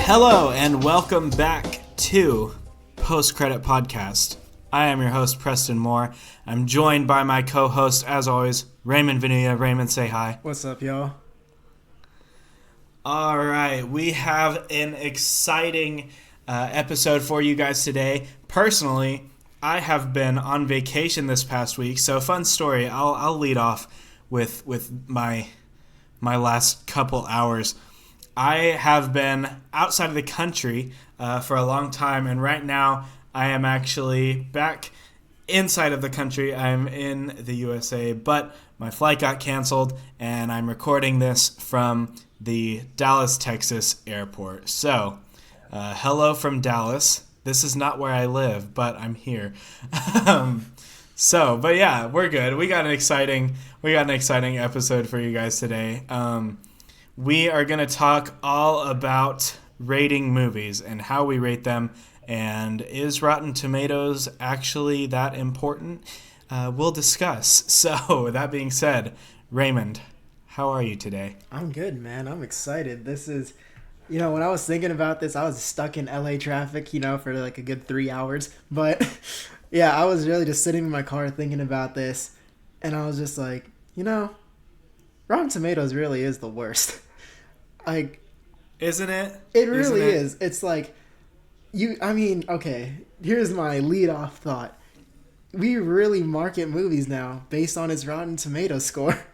Hello and welcome back to Post Credit Podcast. I am your host, Preston Moore. I'm joined by my co-host, as always, Raymond Vanilla. Raymond, say hi. What's up, y'all? All right, we have an exciting episode for you guys today. Personally, I have been on vacation this past week, so fun story. I'll lead off with my last couple hours. I have been outside of the country for a long time, and right now I am actually back inside of the country. I'm in the USA, but my flight got canceled, and I'm recording this from the Dallas, Texas airport. So, hello from Dallas. This is not where I live, but I'm here. But yeah, we're good. We got an exciting episode for you guys today. We are going to talk all about rating movies and how we rate them, and is Rotten Tomatoes actually that important? We'll discuss. So, that being said, Raymond, how are you today? I'm good, man. I'm excited. This is, when I was thinking about this, I was stuck in LA traffic, for like a good 3 hours. But yeah, I was really just sitting in my car thinking about this, and I was just like, Rotten Tomatoes really is the worst. Like, isn't it? It really is. It's like, okay, here's my lead-off thought. We really market movies now based on its Rotten Tomatoes score.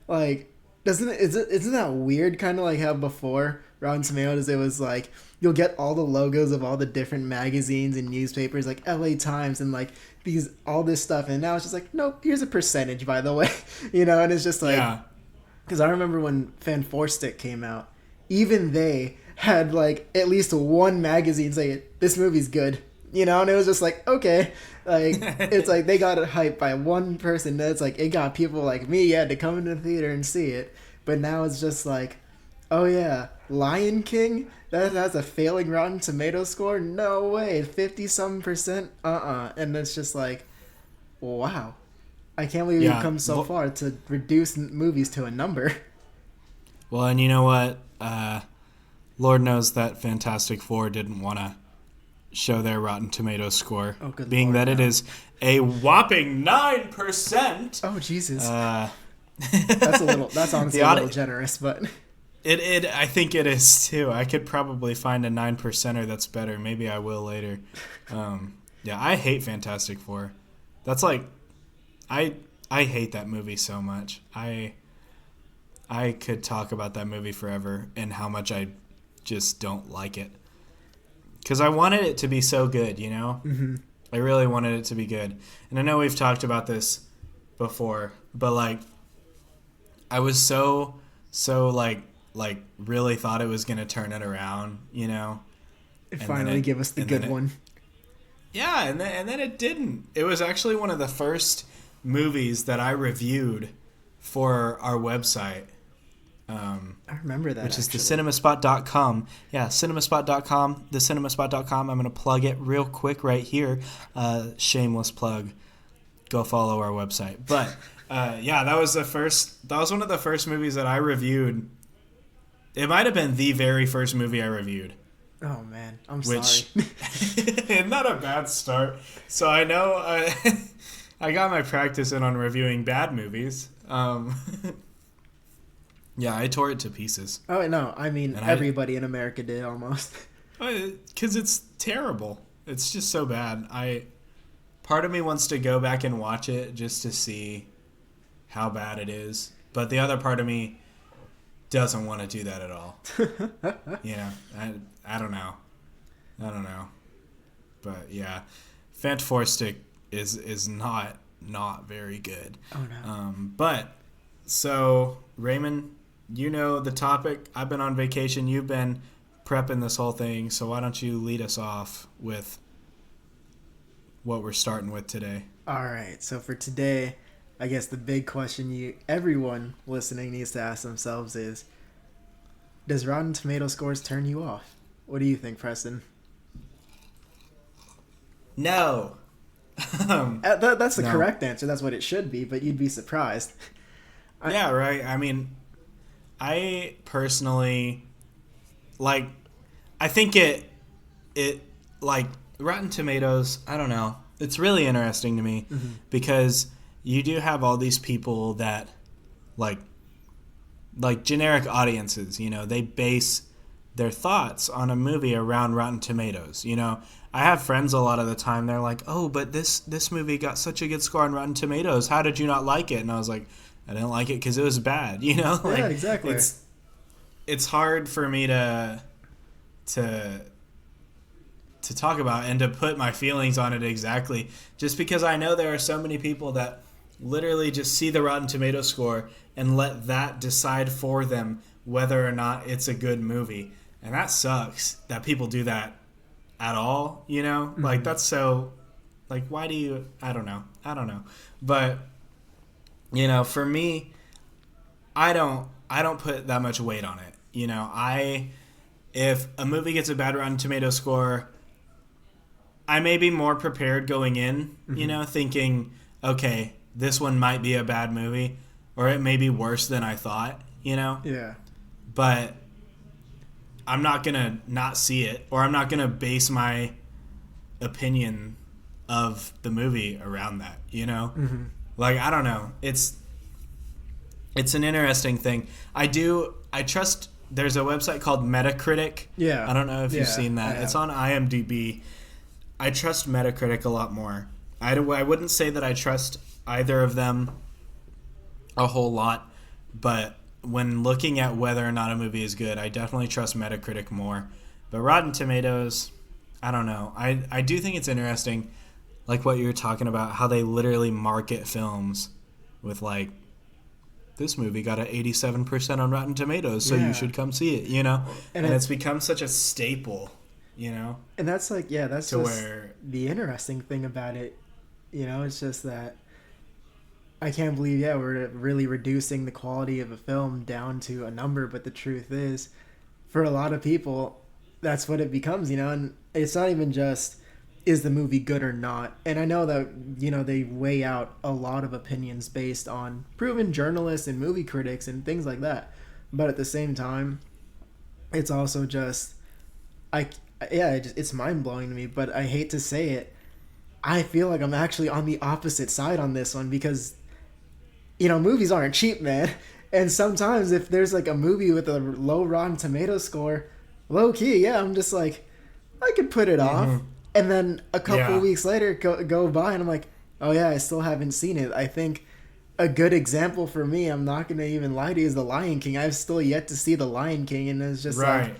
Like, isn't that weird? Kind of like how before Rotten Tomatoes, it was like, you'll get all the logos of all the different magazines and newspapers, like LA Times and like all this stuff. And now it's just like, nope, here's a percentage, by the way. And it's just like, yeah. Because I remember when Fan 4 Stick came out, even they had like at least one magazine say this movie's good, and it was just like, okay, like it's like they got it hyped by one person. That's like it got people like me to come into the theater and see it. But now it's just like, oh yeah, Lion King, that has a failing Rotten Tomatoes score. No way, 50-some%. And it's just like, wow. I can't believe we've come so far to reduce movies to a number. Well, and you know what? Lord knows that Fantastic Four didn't want to show their Rotten Tomatoes score, being that it is a whopping 9%. Oh Jesus! That's honestly a little generous, but it I think it is too. I could probably find a 9%er that's better. Maybe I will later. I hate Fantastic Four. That's like. I hate that movie so much. I could talk about that movie forever and how much I just don't like it. Because I wanted it to be so good, Mm-hmm. I really wanted it to be good. And I know we've talked about this before, but like I was so like really thought it was going to turn it around, It finally gave us the good one. Yeah, and then it didn't. It was actually one of the first movies that I reviewed for our website. I remember that, which is thecinemaspot.com. Yeah, cinemaspot.com, thecinemaspot.com. I'm going to plug it real quick right here. Shameless plug. Go follow our website. But that was one of the first movies that I reviewed. It might have been the very first movie I reviewed. Oh man, I'm sorry. Not a bad start. So I know I got my practice in on reviewing bad movies. I tore it to pieces. Oh, no. I mean, everybody in America did almost. Because it's terrible. It's just so bad. Part of me wants to go back and watch it just to see how bad it is. But the other part of me doesn't want to do that at all. I don't know. But yeah, Fant 4 Stick is not very good. Oh no. But so Raymond, the topic. I've been on vacation. You've been prepping this whole thing. So why don't you lead us off with what we're starting with today? All right. So for today, I guess the big question everyone listening needs to ask themselves is, does Rotten Tomato scores turn you off? What do you think, Preston? No. That's the correct answer. That's what it should be, but you'd be surprised. Yeah, right. I mean, I personally, like, I think it like Rotten Tomatoes, I don't know. It's really interesting to me because you do have all these people that like generic audiences, they base their thoughts on a movie around Rotten Tomatoes. I have friends a lot of the time, they're like, "Oh, but this movie got such a good score on Rotten Tomatoes. How did you not like it?" And I was like, "I didn't like it because it was bad." Yeah, exactly. It's hard for me to talk about and to put my feelings on it exactly, just because I know there are so many people that literally just see the Rotten Tomato score and let that decide for them whether or not it's a good movie. And that sucks that people do that at all, Like, that's so, like, why do you, I don't know. But, for me, I don't put that much weight on it. If a movie gets a bad Rotten Tomato score, I may be more prepared going in, thinking, okay, this one might be a bad movie, or it may be worse than I thought, Yeah. But I'm not going to not see it, or I'm not going to base my opinion of the movie around that, Like, I don't know. It's an interesting thing. I trust, there's a website called Metacritic. Yeah. I don't know if you've seen that. It's on IMDb. I trust Metacritic a lot more. I wouldn't say that I trust either of them a whole lot, but when looking at whether or not a movie is good, I definitely trust Metacritic more. But Rotten Tomatoes, I don't know. I do think it's interesting, like what you were talking about, how they literally market films with, like, this movie got an 87% on Rotten Tomatoes, so you should come see it, And it's become such a staple, And that's like, that's just the interesting thing about it. It's just that I can't believe, we're really reducing the quality of a film down to a number, but the truth is, for a lot of people, that's what it becomes, and it's not even just, is the movie good or not? And I know that, they weigh out a lot of opinions based on proven journalists and movie critics and things like that. But at the same time, it's also just, it's mind-blowing to me, but I hate to say it, I feel like I'm actually on the opposite side on this one because, movies aren't cheap, man. And sometimes if there's like a movie with a low Rotten Tomato score, low key, I'm just like, I could put it off. And then a couple weeks later go by and I'm like, oh yeah, I still haven't seen it. I think a good example for me, I'm not going to even lie to you, is The Lion King. I've still yet to see The Lion King, and it's just right.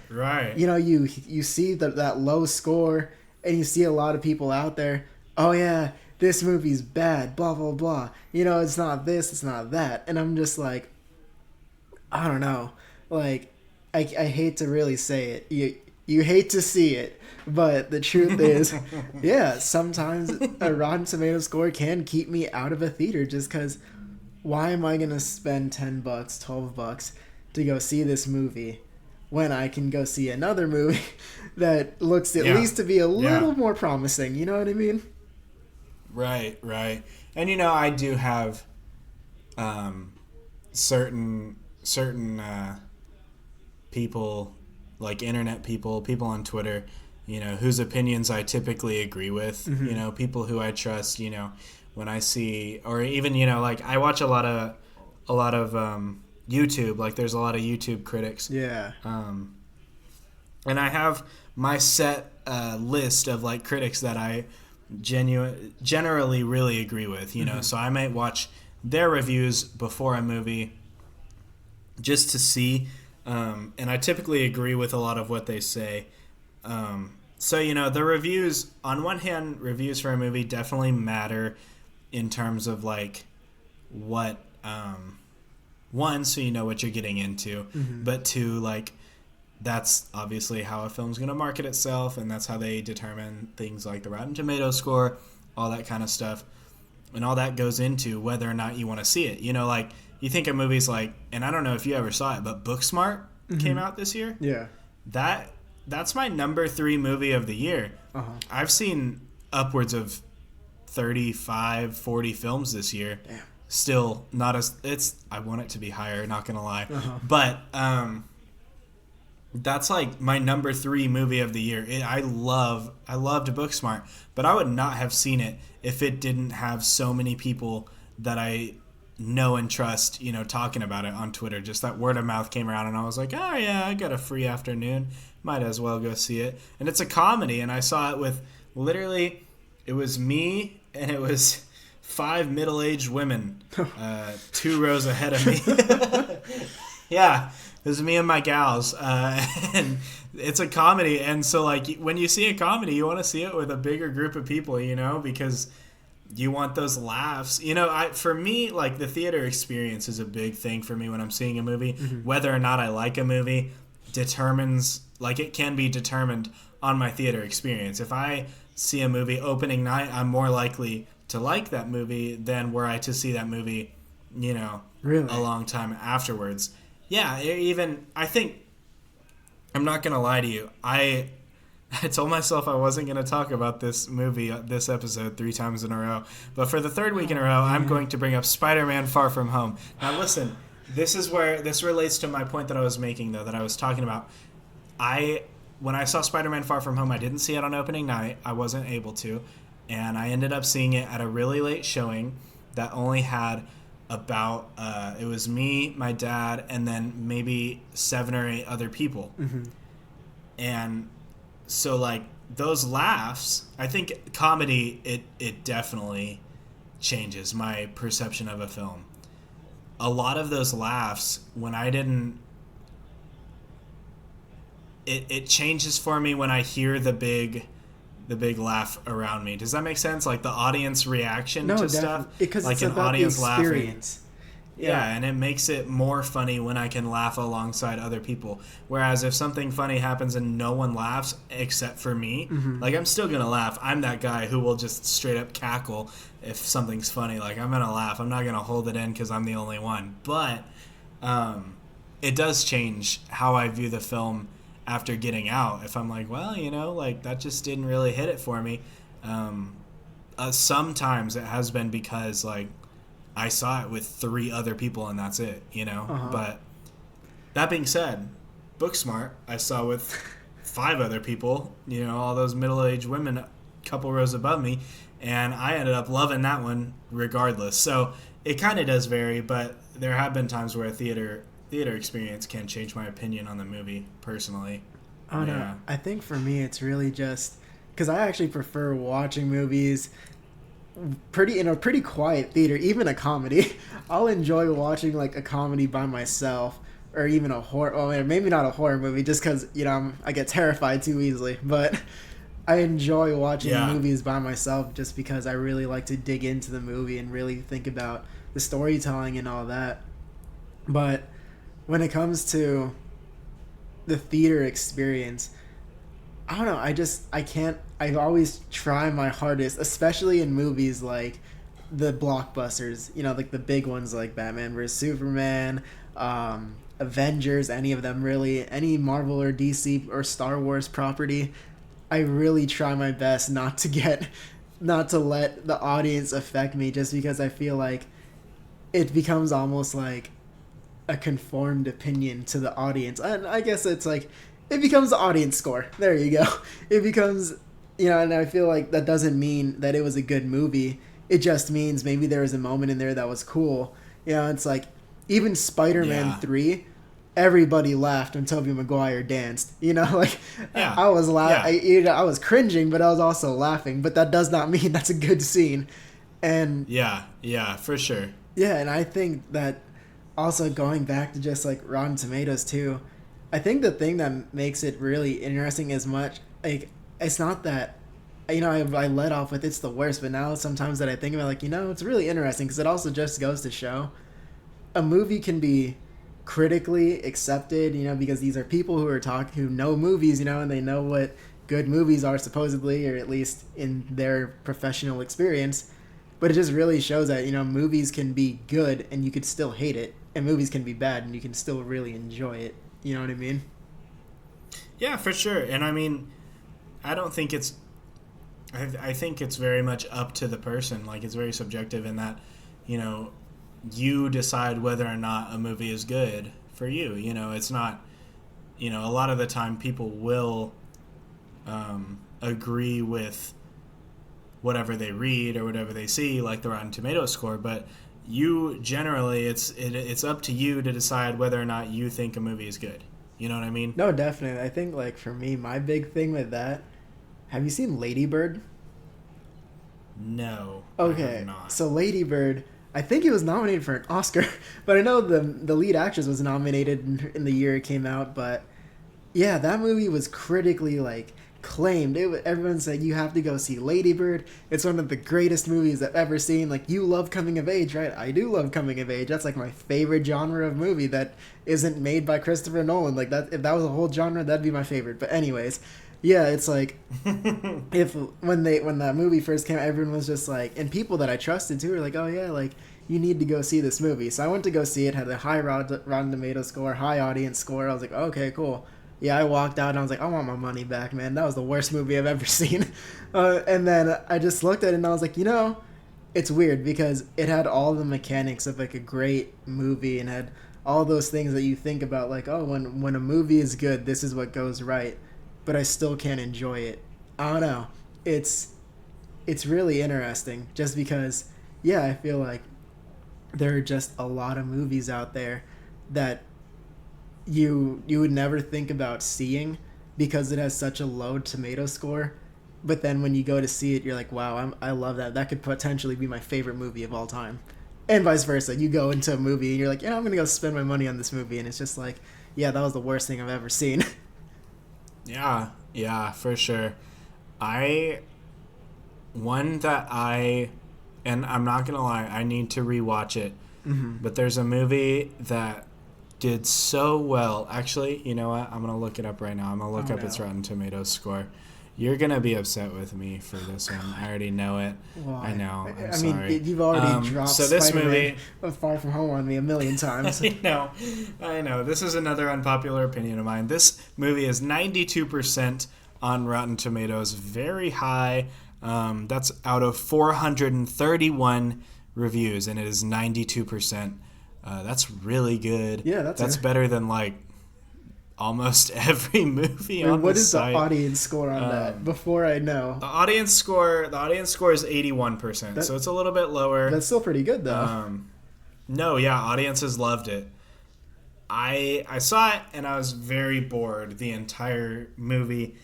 You see that low score and you see a lot of people out there, oh yeah, this movie's bad, blah, blah, blah. It's not this, it's not that. And I'm just like, I don't know. Like, I hate to really say it. You hate to see it, but the truth is, sometimes a Rotten Tomato score can keep me out of a theater just because why am I going to spend $10, $12 to go see this movie when I can go see another movie that looks at least to be a little more promising? You know what I mean? Right. And, I do have certain people, like internet people on Twitter, whose opinions I typically agree with, people who I trust, when I see, or even, like I watch a lot of YouTube, like there's a lot of YouTube critics. Yeah. And I have my set list of like critics that I generally really agree with, so I might watch their reviews before a movie just to see. And I typically agree with a lot of what they say. So, the reviews, on one hand, reviews for a movie definitely matter in terms of, like, what, one, so you know what you're getting into, but two, like, that's obviously how a film's going to market itself, and that's how they determine things like the Rotten Tomatoes score, all that kind of stuff. And all that goes into whether or not you want to see it. Like, you think of movies like, and I don't know if you ever saw it, but Booksmart came out this year. Yeah. That's my number 3 movie of the year. Uh-huh. I've seen upwards of 35, 40 films this year. Damn. Still not I want it to be higher, not going to lie. Uh-huh. But, That's like my number 3 movie of the year. I loved Booksmart, but I would not have seen it if it didn't have so many people that I know and trust, talking about it on Twitter. Just that word of mouth came around, and I was like, oh yeah, I got a free afternoon, might as well go see it. And it's a comedy, and I saw it with literally, it was me and it was 5 middle-aged women, 2 rows ahead of me. Yeah, it was me and my gals, and it's a comedy, and so like when you see a comedy, you want to see it with a bigger group of people, because you want those laughs. For me, like the theater experience is a big thing for me when I'm seeing a movie. Mm-hmm. Whether or not I like a movie determines, like it can be determined on my theater experience. If I see a movie opening night, I'm more likely to like that movie than were I to see that movie, really? a long time afterwards. Yeah, even, I think, I'm not going to lie to you, I told myself I wasn't going to talk about this movie, this episode, 3 times in a row. But for the 3rd week in a row, I'm going to bring up Spider-Man Far From Home. Now listen, this relates to my point that I was making, though, that I was talking about. When I saw Spider-Man Far From Home, I didn't see it on opening night. I wasn't able to. And I ended up seeing it at a really late showing that only had about it was me, my dad, and then maybe 7 or 8 other people. Mm-hmm. And so like those laughs, I think comedy, it definitely changes my perception of a film. A lot of those laughs, when I didn't, it changes for me when I hear the big laugh around me. Does that make sense? Like the audience reaction to stuff, because like it's an about audience the experience. Laughing. Yeah, and it makes it more funny when I can laugh alongside other people. Whereas if something funny happens and no one laughs except for me, mm-hmm. like I'm still gonna laugh. I'm that guy who will just straight up cackle if something's funny. Like I'm gonna laugh. I'm not gonna hold it in because I'm the only one. But it does change how I view the film after getting out. If I'm like, well, like that just didn't really hit it for me. Sometimes it has been because like I saw it with 3 other people and that's it, Uh-huh. But that being said, Booksmart I saw with 5 other people, all those middle-aged women a couple rows above me, and I ended up loving that one regardless. So it kind of does vary, but there have been times where a theater experience can change my opinion on the movie personally. Oh yeah. No, I think for me it's really just because I actually prefer watching movies in a pretty quiet theater, even a comedy. I'll enjoy watching like a comedy by myself, or even a horror. Well, maybe not a horror movie, just because I get terrified too easily. But I enjoy watching movies by myself just because I really like to dig into the movie and really think about the storytelling and all that. But when it comes to the theater experience, I don't know. I always try my hardest, especially in movies like the blockbusters, like the big ones like Batman vs. Superman, Avengers, any of them really, any Marvel or DC or Star Wars property. I really try my best not to let the audience affect me, just because I feel like it becomes almost like a conformed opinion to the audience. And I guess it's like, it becomes the audience score. There you go. It becomes, and I feel like that doesn't mean that it was a good movie. It just means maybe there was a moment in there that was cool. It's like, even Spider-Man 3, everybody laughed when Tobey Maguire danced. I was I was cringing, but I was also laughing. But that does not mean that's a good scene. And yeah, for sure. Yeah, and I think that also going back to just like Rotten Tomatoes too, I think the thing that makes it really interesting is much like, it's not that, I let off with it's the worst, but now sometimes that I think about it's really interesting because it also just goes to show a movie can be critically accepted, because these are people who know movies, and they know what good movies are supposedly, or at least in their professional experience. But it just really shows that, movies can be good and you could still hate it, and movies can be bad and you can still really enjoy it. You know what I mean? Yeah, for sure. And I mean, I don't think it's, I think it's very much up to the person. Like, it's very subjective in that, you decide whether or not a movie is good for you. It's not, a lot of the time people will agree with whatever they read or whatever they see, like the Rotten Tomatoes score, but you generally, it's up to you to decide whether or not you think a movie is good. You know what I mean? No, definitely. I think, like, for me, my big thing with that, have you seen Lady Bird? No. Okay, I have not. so Lady Bird, I think it was nominated for an Oscar, but I know the lead actress was nominated in the year it came out, but yeah, that movie was critically, like, claimed. Everyone said, you have to go see Lady Bird. It's one of the greatest movies I've ever seen. Like, you love coming of age, right? I do love coming of age. That's, like, my favorite genre of movie that isn't made by Christopher Nolan. Like, that, if that was a whole genre, that'd be my favorite. But anyways, yeah, it's like, when that movie first came out, everyone was just like, and people that I trusted too were like, oh yeah, like, you need to go see this movie. So I went to go see it, had a high Rotten Tomato score, high audience score. I was like, okay, cool. Yeah, I walked out and I was like, I want my money back, man. That was the worst movie I've ever seen. And then I just looked at it and I was like, it's weird because it had all the mechanics of, like, a great movie and had all those things that you think about, like, oh, when a movie is good, this is what goes right. But I still can't enjoy it. I don't know. It's really interesting just because, yeah, I feel like there are just a lot of movies out there that you would never think about seeing because it has such a low tomato score, but then when you go to see it, you're like, wow, I love that. That could potentially be my favorite movie of all time. And vice versa. You go into a movie and you're like, yeah, I'm gonna go spend my money on this movie, and it's just like, yeah, that was the worst thing I've ever seen. Yeah, for sure. And I'm not gonna lie, I need to rewatch it. Mm-hmm. But there's a movie that did so well. Actually, you know what? I'm gonna look it up right now. I'm gonna look up its Rotten Tomatoes score. You're gonna be upset with me for this one. I already know it. Why? I know. I'm I sorry. mean, you've already dropped so this Spider-Man movie, of Far From Home on me a million times. I know. This is another unpopular opinion of mine. This movie is 92% on Rotten Tomatoes, very high. That's out of 431 reviews, and it is 92%. That's really good. Yeah, that's better than, like, almost every movie on what the is site. The audience score on that? Before I know, the audience score is 81%, so it's a little bit lower. That's still pretty good, though. No, yeah, audiences loved it. I saw it and I was very bored the entire movie.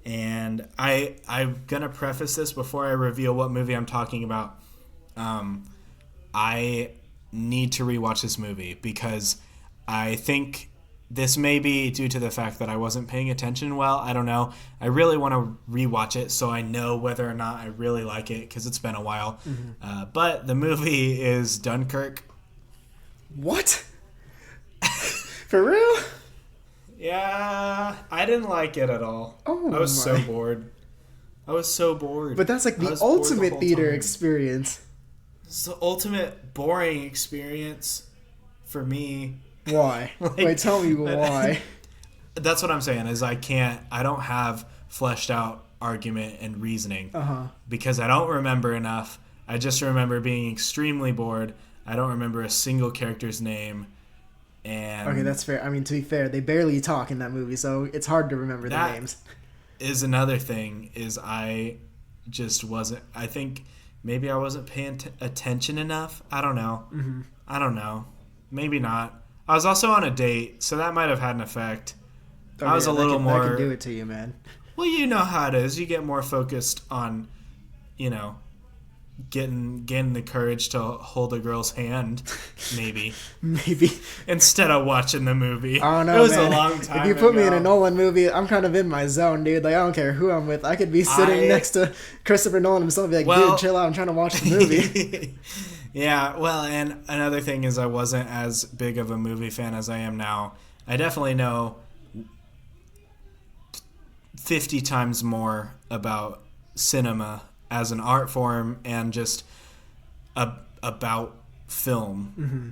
And I'm going to preface this before I reveal what movie I'm talking about. I need to rewatch this movie because I think this may be due to the fact that I wasn't paying attention well. I don't know. I really want to rewatch it so I know whether or not I really like it because it's been a while. Mm-hmm. But the movie is Dunkirk. What? For real? Yeah, I didn't like it at all. Oh, I was so bored. But that's like the ultimate theater experience. It's the ultimate boring experience for me. Why? Wait, tell me why. That's what I'm saying is I don't have fleshed out argument and reasoning because I don't remember enough. I just remember being extremely bored. I don't remember a single character's name. And okay, that's fair. I mean, to be fair, they barely talk in that movie, so it's hard to remember their names. Is another thing is I think maybe I wasn't paying attention enough. I don't know. Mm-hmm. I don't know. Maybe not. I was also on a date, so that might have had an effect. I was a little more... That can do it to you, man. Well, you know how it is. You get more focused on, getting the courage to hold a girl's hand, maybe. Maybe. Instead of watching the movie. I don't know, it was man. A long time If you put ago. me in a Nolan movie, I'm kind of in my zone, dude. Like, I don't care who I'm with. I could be sitting next to Christopher Nolan himself and be like, dude, chill out. I'm trying to watch the movie. Yeah, well, and another thing is I wasn't as big of a movie fan as I am now. I definitely know 50 times more about cinema as an art form and just about film. Mm-hmm.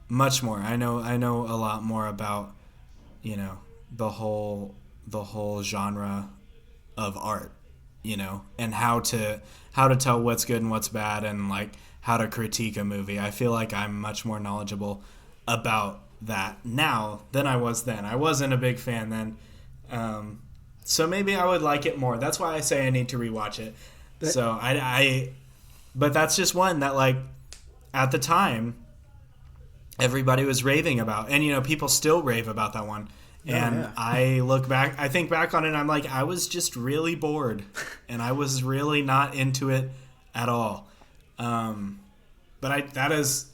Much more. I know a lot more about, the whole genre of art, and how to tell what's good and what's bad and, like, how to critique a movie. I feel like I'm much more knowledgeable about that now than I was then. I wasn't a big fan then. So maybe I would like it more. That's why I say I need to rewatch it. So but that's just one that, like, at the time, everybody was raving about. And, people still rave about that one. And I think back on it, and I'm like, I was just really bored. And I was really not into it at all. But that is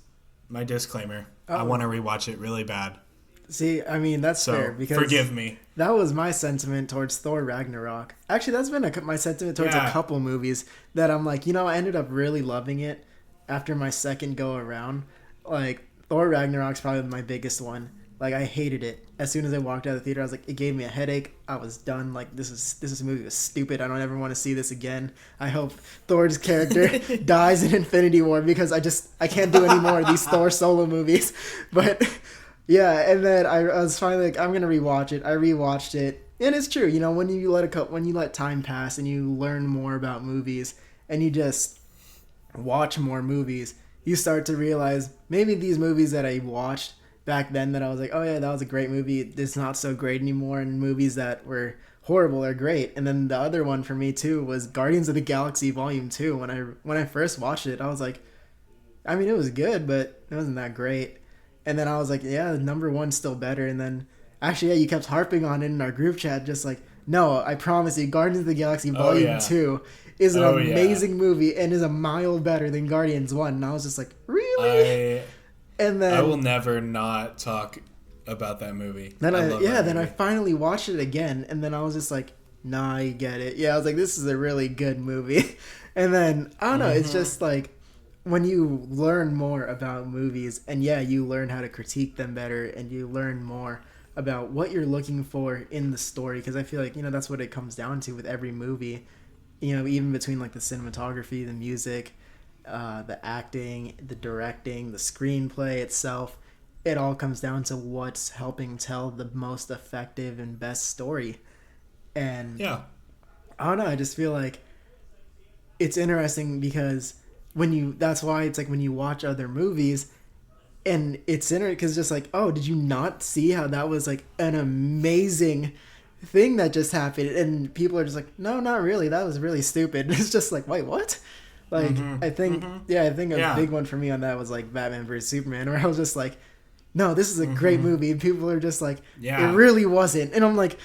my disclaimer. I want to rewatch it really bad. See, I mean, that's fair. Because forgive me. That was my sentiment towards Thor Ragnarok. Actually, that's been my sentiment towards a couple movies that I'm like, I ended up really loving it after my second go around. Like, Thor Ragnarok's probably my biggest one. Like, I hated it. As soon as I walked out of the theater, I was like, it gave me a headache. I was done. Like, this movie was stupid. I don't ever want to see this again. I hope Thor's character dies in Infinity War because I can't do any more of these Thor solo movies. But yeah, and then I was finally like, I'm gonna rewatch it. I rewatched it, and it's true. When you let time pass and you learn more about movies and you just watch more movies, you start to realize maybe these movies that I watched back then that I was like, oh yeah, that was a great movie, it's not so great anymore, and movies that were horrible are great. And then the other one for me too was Guardians of the Galaxy Volume 2. When I first watched it, I was like, I mean, it was good, but it wasn't that great. And then I was like, yeah, number one's still better. And then actually, yeah, you kept harping on it in our group chat, just like, no, I promise you, Guardians of the Galaxy Volume 2 is an amazing movie and is a mile better than Guardians 1. And I was just like, really? And then I will never not talk about that movie. Then I finally watched it again, and then I was just like, nah, I get it. Yeah, I was like, this is a really good movie. And then I don't know, it's just like when you learn more about movies, and you learn how to critique them better, and you learn more about what you're looking for in the story, because I feel like that's what it comes down to with every movie. Even between like the cinematography, the music, the acting, the directing, the screenplay itself, it all comes down to what's helping tell the most effective and best story. And I don't know, I just feel like it's interesting because that's why it's like when you watch other movies, and it's interesting because just like, oh, did you not see how that was like an amazing thing that just happened? And people are just like, no, not really, that was really stupid. It's just like, wait, what? Like, I think a big one for me on that was like Batman vs Superman, where I was just like, no, this is a great movie, and people are just like, it really wasn't. And I'm like,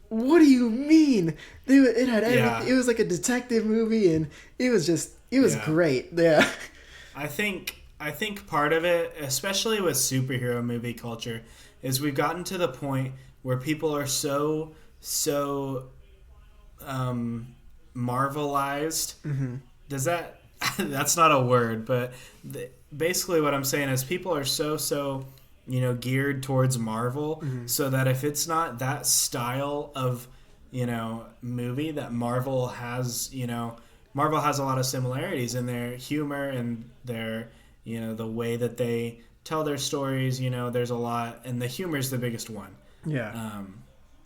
what do you mean? It had everything. It was like a detective movie, and it was great. Yeah. I think part of it, especially with superhero movie culture, is we've gotten to the point where people are so Marvelized. Does that's not a word, but basically what I'm saying is people are so geared towards Marvel, so that if it's not that style of movie that Marvel has a lot of similarities in their humor and their the way that they tell their stories. There's a lot, and the humor is the biggest one.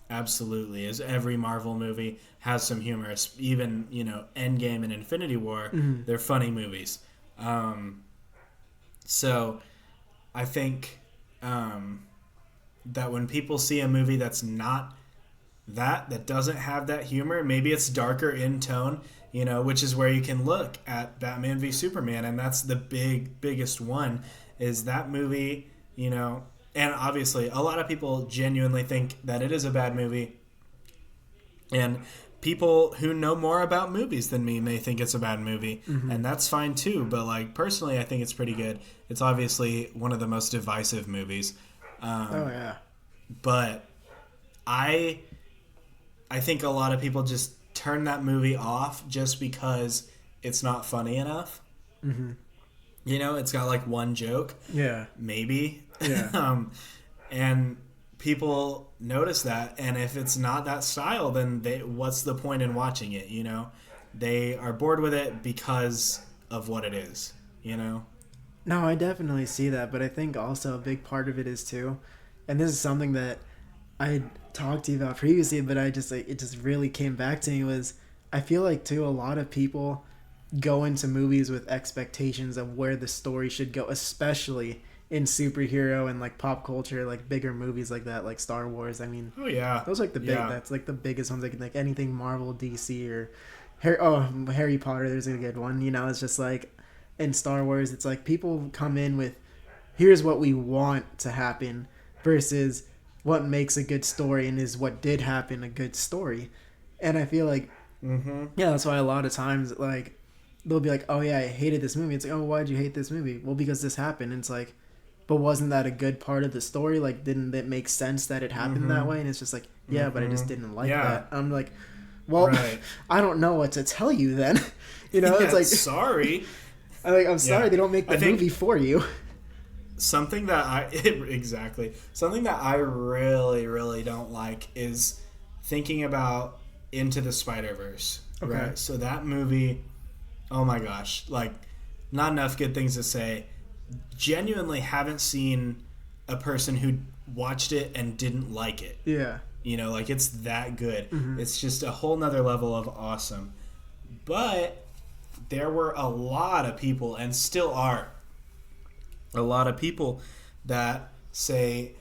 Absolutely, as every Marvel movie has some humor. Even Endgame and Infinity War, they're funny movies. So I think that when people see a movie that's not that doesn't have that humor, maybe it's darker in tone, which is where you can look at Batman v Superman, and that's the biggest one, is that movie, and obviously a lot of people genuinely think that it is a bad movie, and people who know more about movies than me may think it's a bad movie, and that's fine too, but like personally I think it's pretty good. It's obviously one of the most divisive movies. But I think a lot of people just turn that movie off just because it's not funny enough. It's got like one joke. Maybe. And people notice that, and if it's not that style, then what's the point in watching it? They are bored with it because of what it is. No, I definitely see that, but I think also a big part of it is too, and this is something that I talked to you about previously, but it just really came back to me, was I feel like too a lot of people go into movies with expectations of where the story should go, especially in superhero and like pop culture, like bigger movies like that, like Star Wars. I mean, Oh yeah. those are like the big. Yeah. That's like the biggest ones. Like anything Marvel, DC, or Harry Potter. There's a good one. You know, it's just like in Star Wars, it's like people come in with, here's what we want to happen, versus what makes a good story and is what did happen a good story. And I feel like, yeah, that's why a lot of times like they'll be like, oh yeah, I hated this movie. It's like, oh, why'd you hate this movie? Well, because this happened. And it's like, but wasn't that a good part of the story? Like, didn't it make sense that it happened that way? And it's just like, yeah, but I just didn't like that. I'm like, well, right. I don't know what to tell you then. You know, it's like, sorry. I'm sorry they don't make the movie for you. Something that something that I really, really don't like is thinking about Into the Spider-Verse. Okay. Right? So that movie, oh my gosh, like, not enough good things to say. Genuinely haven't seen a person who watched it and didn't like it. Yeah. You know, like, it's that good. It's just a whole nother level of awesome. But there were a lot of people, and still are a lot of people, that say,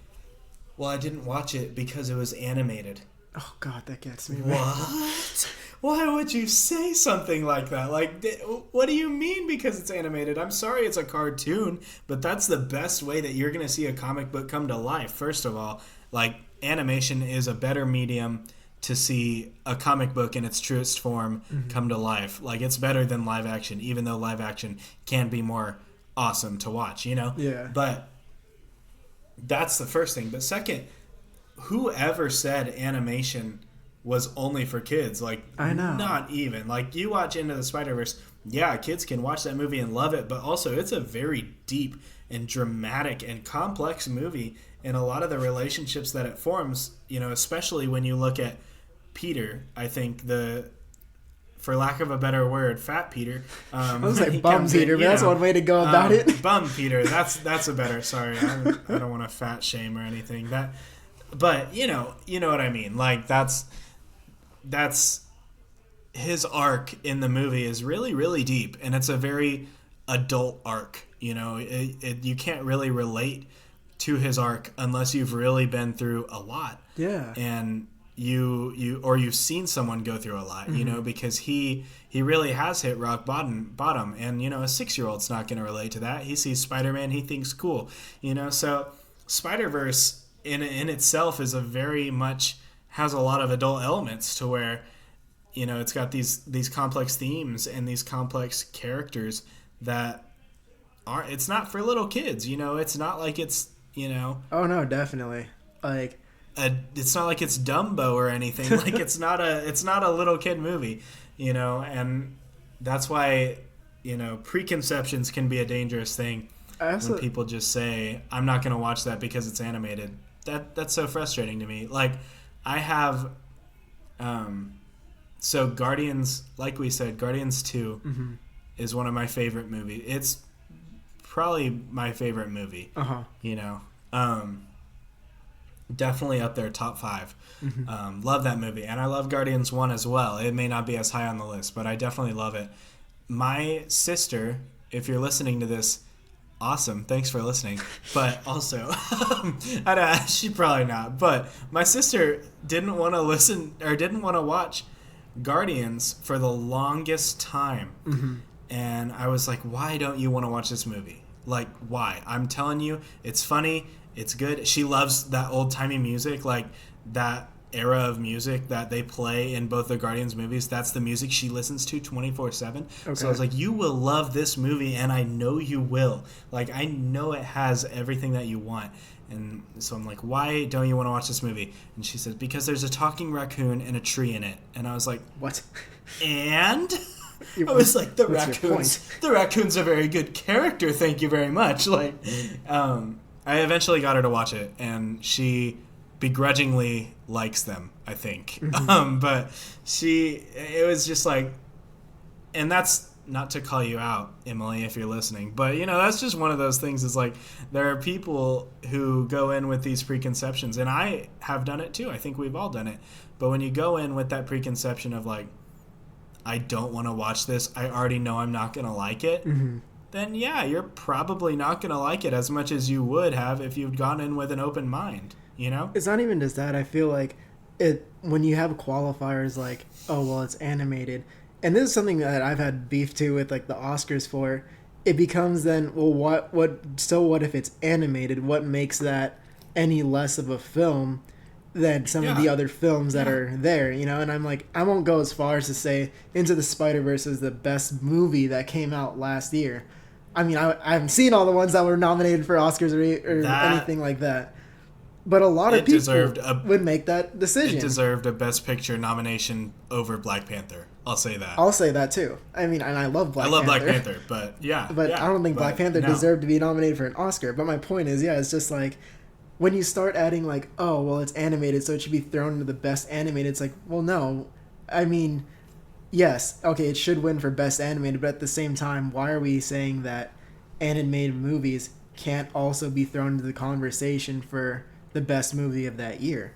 well, I didn't watch it because it was animated. Oh God, that gets me. What? Why would you say something like that? Like, what do you mean because it's animated? I'm sorry it's a cartoon, but that's the best way that you're going to see a comic book come to life. First of all, like, animation is a better medium to see a comic book in its truest form come to life. Like, it's better than live action, even though live action can be more awesome to watch, you know? Yeah. But that's the first thing. But second, whoever said animation was only for kids? Like, I know. Not even. Like, you watch Into the Spider-Verse, yeah, kids can watch that movie and love it, but also it's a very deep and dramatic and complex movie, and a lot of the relationships that it forms, you know, especially when you look at Peter, I think for lack of a better word, Fat Peter. I was like Bum Peter, but that's one way to go about it. Bum Peter, that's a better. Sorry, I don't want to fat shame or anything. But you know what I mean. Like, that's his arc in the movie is really, really deep, and it's a very adult arc. You know, you can't really relate to his arc unless you've really been through a lot. Yeah, and you've seen someone go through a lot, you know, because he really has hit rock bottom, and, you know, a 6-year-old's not going to relate to that. He sees Spider-Man, he thinks cool, you know. So Spider-Verse in itself is has a lot of adult elements to where, you know, it's got these complex themes and these complex characters that it's not for little kids, you know. It's not like it's, you know. Oh no, definitely. Like, it's not like it's Dumbo or anything. Like, it's not a little kid movie, you know. And that's why, you know, preconceptions can be a dangerous thing. When people just say, I'm not going to watch that because it's animated. That's so frustrating to me. Like, I have so Guardians, like we said, Guardians 2 is one of my favorite movies. It's probably my favorite movie. You know, definitely up there, top 5. Love that movie, and I love Guardians 1 as well. It may not be as high on the list, but I definitely love it. My sister, if you're listening to this, awesome, thanks for listening. But also, she probably not, but my sister didn't want to watch Guardians for the longest time. And I was like, why don't you want to watch this movie? Like, why? I'm telling you, it's funny, it's good. She loves that old-timey music, like that era of music that they play in both the Guardians movies. That's the music she listens to 24/7. Okay. So I was like, you will love this movie, and I know you will. Like, I know it has everything that you want. And so I'm like, why don't you want to watch this movie? And she says, because there's a talking raccoon and a tree in it. And I was like, what? And I was like, the raccoon's a very good character, thank you very much. Like, I eventually got her to watch it, and she begrudgingly likes them, I think. But it was just like, and that's not to call you out, Emily, if you're listening, but, you know, that's just one of those things. Is like, there are people who go in with these preconceptions, and I have done it too. I think we've all done it. But when you go in with that preconception of like, I don't want to watch this, I already know I'm not going to like it, then yeah, you're probably not going to like it as much as you would have if you'd gone in with an open mind, you know? It's not even just that. I feel like it when you have qualifiers like, oh well, it's animated, and this is something that I've had beef too with like the Oscars for. It becomes then, well, what if it's animated? What makes that any less of a film than some of the other films that are there, you know? And I'm like, I won't go as far as to say Into the Spider-Verse is the best movie that came out last year. I mean, I haven't seen all the ones that were nominated for Oscars or anything like that. But a lot of people would make that decision. It deserved a Best Picture nomination over Black Panther. I'll say that. I'll say that too. I mean, and I love Black Panther. Black Panther, but yeah. But I don't think Black Panther deserved to be nominated for an Oscar. But my point is, it's just like, when you start adding like, oh, well, it's animated, so it should be thrown into the best animated, it's like, well, no. I mean, yes, okay, it should win for best animated, but at the same time, why are we saying that animated movies can't also be thrown into the conversation for the best movie of that year?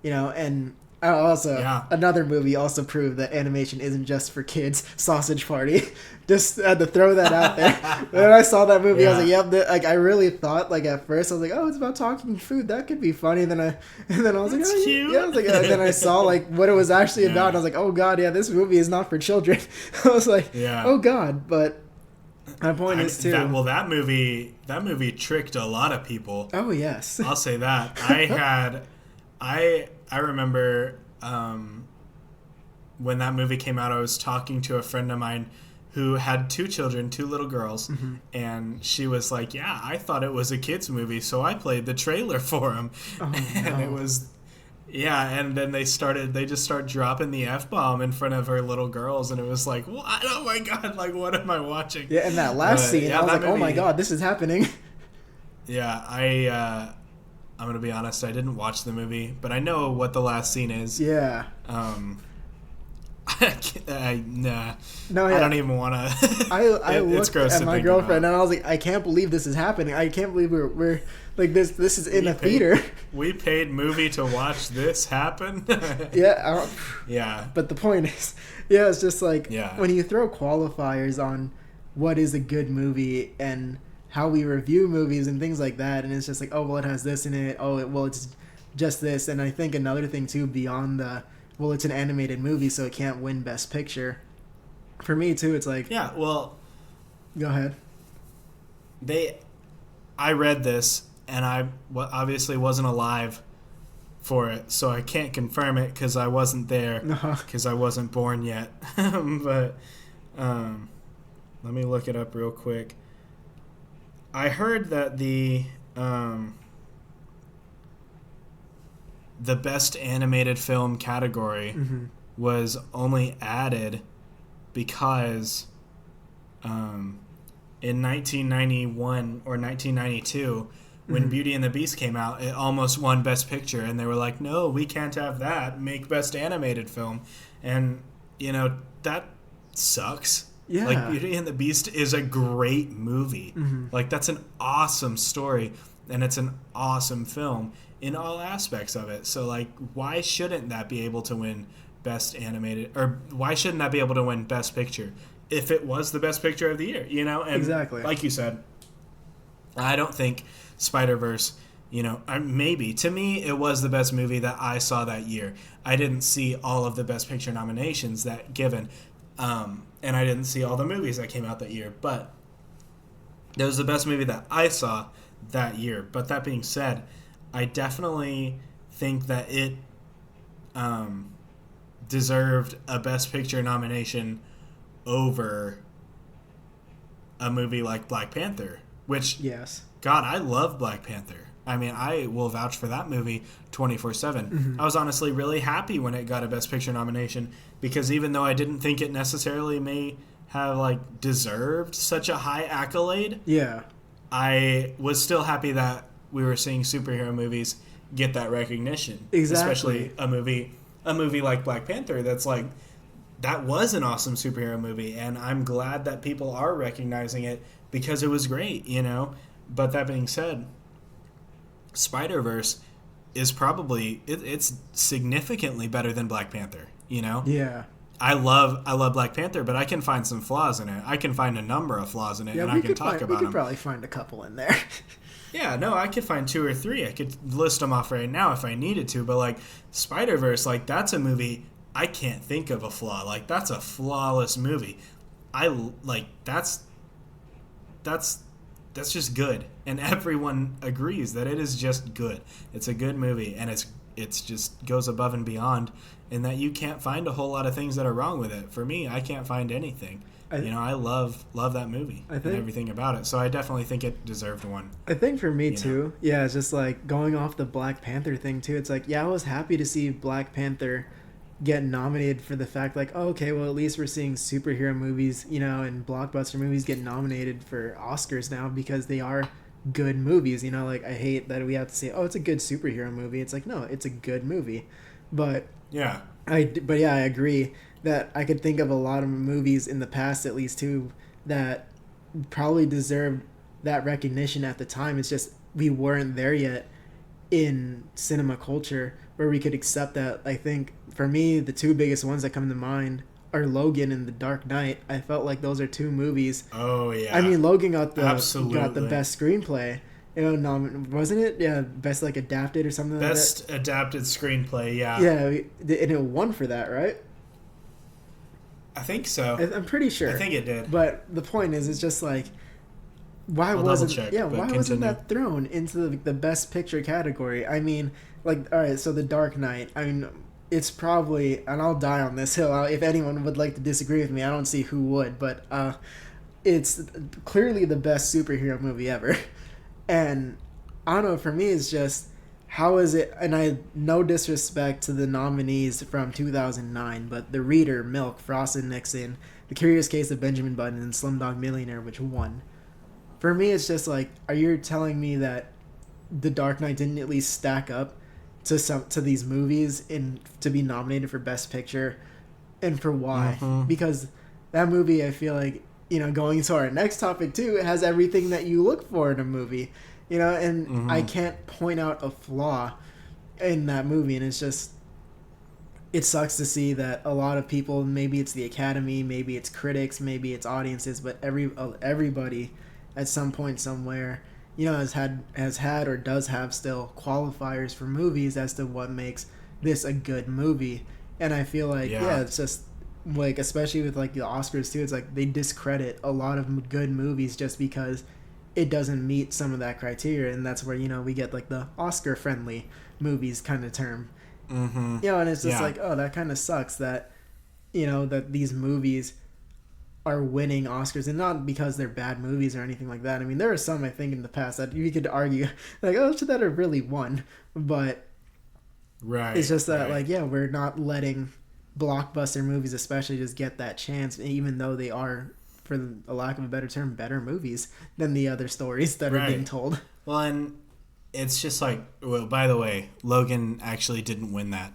You know, and another movie also proved that animation isn't just for kids. Sausage Party. Just had to throw that out there. When I saw that movie, I was like, yep. Like, I really thought, like, at first, I was like, oh, it's about talking food. That could be funny. And then I was like, oh, cute. Yeah. I was like, and then I saw like what it was actually about. And I was like, oh god, this movie is not for children. I was like, oh god. But my point is too. That movie tricked a lot of people. Oh yes. I'll say that. I remember when that movie came out, I was talking to a friend of mine who had two children, two little girls, and she was like, yeah, I thought it was a kid's movie, so I played the trailer for him. And it was, and then they just start dropping the F-bomb in front of her little girls, and it was like, what? Oh my god, like, what am I watching? Yeah, and that last scene, I was like, oh my god, this is happening. Yeah, I'm going to be honest, I didn't watch the movie, but I know what the last scene is. Yeah. Nah. No, yeah. I don't even want to. I looked at my girlfriend and I was like, I can't believe this is happening. I can't believe we're like this is in a theater. We paid movie to watch this happen. Yeah. But the point is, it's just like when you throw qualifiers on what is a good movie and how we review movies and things like that, and it's just like, oh well, it has this in it. Oh well, it's just this. And I think another thing too, beyond the, well, it's an animated movie, so it can't win Best Picture. For me too, it's like, well, go ahead. I read this, and I obviously wasn't alive for it, so I can't confirm it because I wasn't there, because I wasn't born yet. But let me look it up real quick. I heard that the best animated film category was only added because in 1991 or 1992, when Beauty and the Beast came out, it almost won Best Picture, and they were like, no, we can't have that. Make Best Animated Film. And, that sucks. Yeah. Like, Beauty and the Beast is a great movie. Like, that's an awesome story, and it's an awesome film in all aspects of it. So, like, why shouldn't that be able to win Best Animated, or why shouldn't that be able to win Best Picture if it was the Best Picture of the year, And exactly. Like you said, I don't think Spider-Verse, maybe. To me, it was the best movie that I saw that year. I didn't see all of the Best Picture nominations that given, and I didn't see all the movies that came out that year, but it was the best movie that I saw that year. But that being said, I definitely think that it deserved a Best Picture nomination over a movie like Black Panther, which, God, I love Black Panther. I mean, I will vouch for that movie 24/7. I was honestly really happy when it got a Best Picture nomination, because even though I didn't think it necessarily may have, deserved such a high accolade, I was still happy that we were seeing superhero movies get that recognition. Exactly. Especially a movie like Black Panther that was an awesome superhero movie, and I'm glad that people are recognizing it because it was great, But that being said, Spider-Verse is probably it's significantly better than Black Panther, Yeah. I love Black Panther, but I can find some flaws in it. I can find a number of flaws in it, and I can talk about them. We could probably find a couple in there. Yeah, no, I could find 2 or 3. I could list them off right now if I needed to, but like Spider-Verse, like that's a movie I can't think of a flaw. Like that's a flawless movie. I like that's just good, and everyone agrees that it is just good. It's a good movie, and it's just goes above and beyond in that you can't find a whole lot of things that are wrong with it. For me, I can't find anything. I love that movie and everything about it. So I definitely think it deserved one. I think for me too. Yeah, it's just like going off the Black Panther thing too. It's like, yeah, I was happy to see Black Panther get nominated for the fact like, oh, okay, well at least we're seeing superhero movies, and blockbuster movies get nominated for Oscars now because they are good movies. Like I hate that we have to say, oh, it's a good superhero movie. It's like, no, it's a good movie. But yeah, I agree that I could think of a lot of movies in the past, at least too, that probably deserved that recognition at the time. It's just we weren't there yet in cinema culture where we could accept that. I think for me, the 2 biggest ones that come to mind are Logan and The Dark Knight. I felt like those are 2 movies. Oh yeah. I mean, Logan got the Absolutely. best screenplay. Wasn't it? Yeah, best like adapted or something like that. Best adapted screenplay. Yeah. Yeah, and it won for that, right? I think so. I'm pretty sure. I think it did. But the point is, it's just like, why wasn't that thrown into the best picture category? I mean, like, all right, so The Dark Knight. I mean, it's probably, and I'll die on this hill. If anyone would like to disagree with me, I don't see who would, but it's clearly the best superhero movie ever. And I don't know. For me, it's just, how is it? And no disrespect to the nominees from 2009, but The Reader, Milk, Frost and Nixon, The Curious Case of Benjamin Button, and Slumdog Millionaire, which won. For me, it's just like, are you telling me that The Dark Knight didn't at least stack up to these movies and to be nominated for Best Picture, and for why? Mm-hmm. Because that movie, I feel like, going into our next topic too, it has everything that you look for in a movie. And Mm-hmm. I can't point out a flaw in that movie, and it's just, it sucks to see that a lot of people, maybe it's the Academy, maybe it's critics, maybe it's audiences, but everybody at some point somewhere, has had or does have still qualifiers for movies as to what makes this a good movie. And I feel like, it's just like, especially with like the Oscars too, it's like they discredit a lot of good movies just because it doesn't meet some of that criteria, and that's where we get like the Oscar friendly movies kind of term. Mm-hmm. And it's just like, oh, that kind of sucks that that these movies are winning Oscars, and not because they're bad movies or anything like that. I mean, there are some, I think, in the past that you could argue like, oh, should that have really won? But it's just that we're not letting blockbuster movies especially just get that chance, even though they are, for a lack of a better term, better movies than the other stories that are being told. Well, and it's just like, well, by the way, Logan actually didn't win that.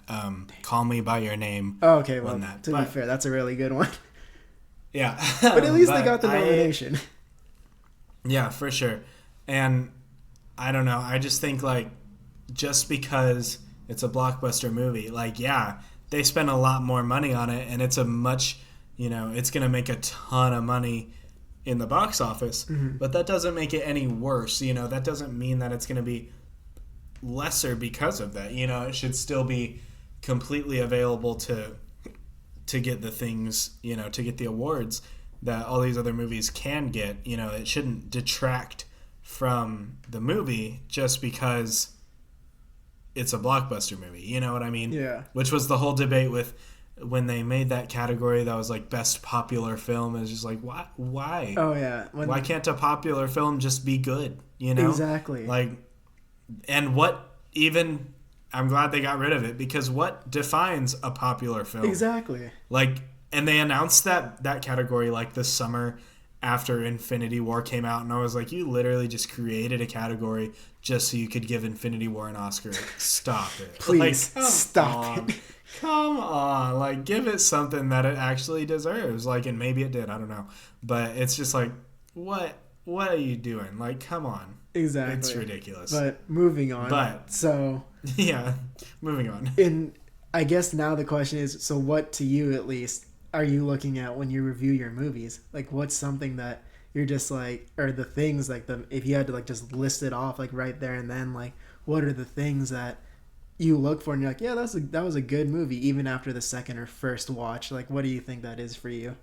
Call Me By Your Name. Oh, okay, well, to be fair, that's a really good one. Yeah. But at least they got the nomination. Yeah, for sure. And I don't know, I just think like, just because it's a blockbuster movie, like, yeah, they spend a lot more money on it, and it's a much, it's going to make a ton of money in the box office, mm-hmm. but that doesn't make it any worse. That doesn't mean that it's going to be lesser because of that. It should still be completely available to get the things, to get the awards that all these other movies can get. It shouldn't detract from the movie just because it's a blockbuster movie. You know what I mean? Yeah. Which was the whole debate with when they made that category that was like best popular film. It's just like, why? Oh yeah. Why can't a popular film just be good? Exactly. Like, and what even, I'm glad they got rid of it, because what defines a popular film? Exactly. Like, and they announced that category like this summer after Infinity War came out, and I was like, you literally just created a category just so you could give Infinity War an Oscar. Stop it. Please, stop it. Come on. Like, give it something that it actually deserves. Like, and maybe it did. I don't know. But it's just like, what are you doing? Like, come on. Exactly. It's ridiculous. But moving on. So. Yeah, moving on. I guess now the question is, so what to you at least are you looking at when you review your movies? Like, what's something that you're just like, or the things like the if you had to like just list it off like right there and then, like what are the things that you look for and you're like, yeah, that was a good movie even after the second or first watch? Like, what do you think that is for you?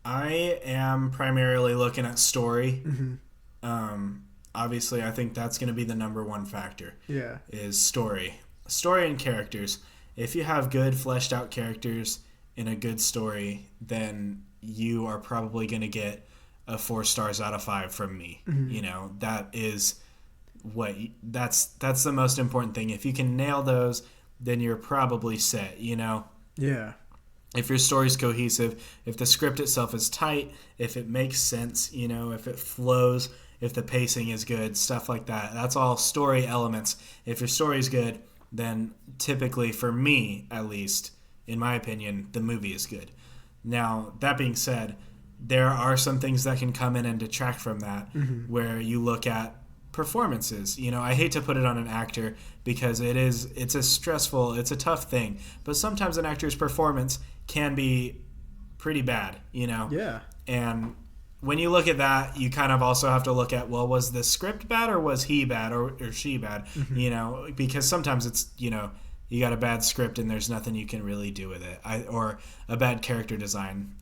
I am primarily looking at story. Mm-hmm. Obviously, I think that's going to be the number one factor. Yeah. Is story and characters. If you have good fleshed out characters in a good story, then you are probably going to get a 4 stars out of 5 from me. Mm-hmm. You know, that's the most important thing. If you can nail those, then you're probably set, you know. Yeah. If your story's cohesive, if the script itself is tight, if it makes sense, you know, if it flows, if the pacing is good, stuff like that. That's all story elements. If your story's good, then typically, for me at least, in my opinion, the movie is good. Now, that being said, there are some things that can come in and detract from that, Mm-hmm. where you look at performances. You know, I hate to put it on an actor because it's a tough thing. But sometimes an actor's performance can be pretty bad, you know. Yeah. And when you look at that, you kind of also have to look at, well, was the script bad or was he bad or she bad? Mm-hmm. You know, because sometimes it's, you know, you got a bad script and there's nothing you can really do with it, or a bad character design.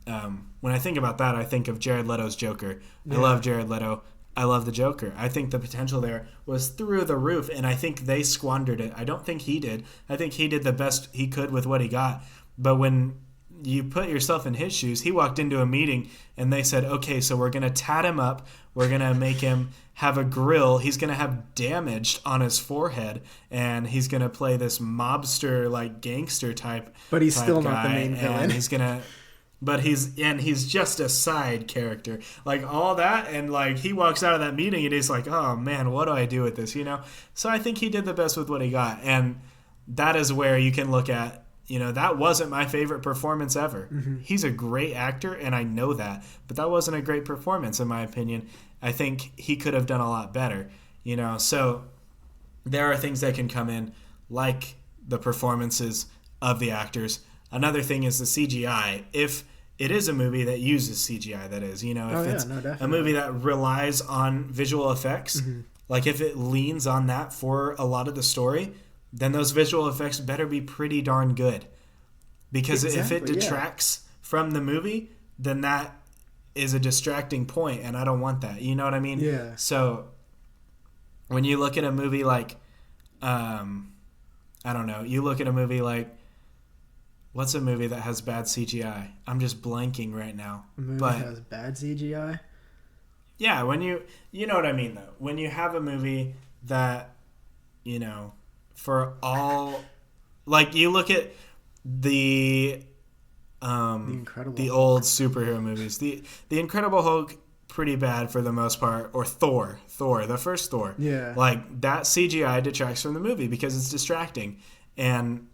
When I think about that, I think of Jared Leto's Joker. Yeah. I love Jared Leto. I love the Joker. I think the potential there was through the roof, and I think they squandered it. I don't think he did. I think he did the best he could with what he got. But when you put yourself in his shoes, he walked into a meeting and they said, okay, so we're going to tat him up. We're going to make him have a grill. He's going to have damage on his forehead, and he's going to play this mobster, like gangster type. But he's type still guy, not the main villain. And he's going to. But he's just a side character, like all that, and like he walks out of that meeting and he's like, oh man, what do I do with this, you know? So I think he did the best with what he got, and that is where you can look at, you know, that wasn't my favorite performance ever. Mm-hmm. He's a great actor, and I know that, but that wasn't a great performance in my opinion. I think he could have done a lot better, you know. So there are things that can come in, like the performances of the actors. Another thing is the CGI. If it is a movie that uses CGI, that is, you know, if it's a movie that relies on visual effects, Mm-hmm. like if it leans on that for a lot of the story, then those visual effects better be pretty darn good. Because if it detracts from the movie, then that is a distracting point, and I don't want that. You know what I mean? Yeah. So when you look at a movie like, I don't know, you look at a movie like, what's a movie that has bad CGI? I'm just blanking right now. A movie that has bad CGI? Yeah, when you know what I mean, though. When you have a movie that, you know, for all, like you look at the old superhero movies. The Incredible Hulk, pretty bad for the most part, or Thor, the first Thor. Yeah. Like that CGI detracts from the movie because it's distracting. And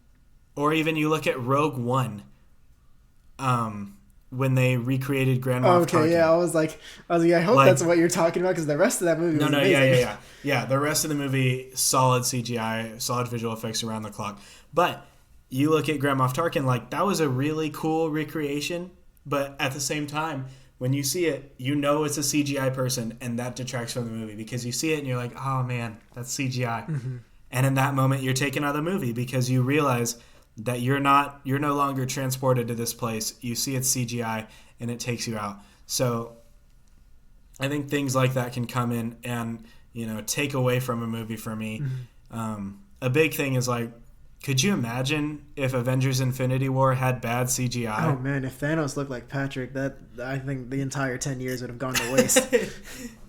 or even you look at Rogue One, when they recreated Grand Moff Tarkin. Okay, yeah, I was like, I hope that's what you're talking about, because the rest of that movie was amazing. Yeah. The rest of the movie, solid CGI, solid visual effects around the clock. But you look at Grand Moff Tarkin, like that was a really cool recreation. But at the same time, when you see it, you know it's a CGI person, and that detracts from the movie because you see it and you're like, oh man, that's CGI. Mm-hmm. And in that moment, you're taken out of the movie because you realize that you're no longer transported to this place. You see it's CGI and it takes you out. So I think things like that can come in and, you know, take away from a movie for me. Mm-hmm. A big thing is like, could you imagine if Avengers Infinity War had bad CGI? Oh man, if Thanos looked like Patrick, that I think the entire 10 years would have gone to waste.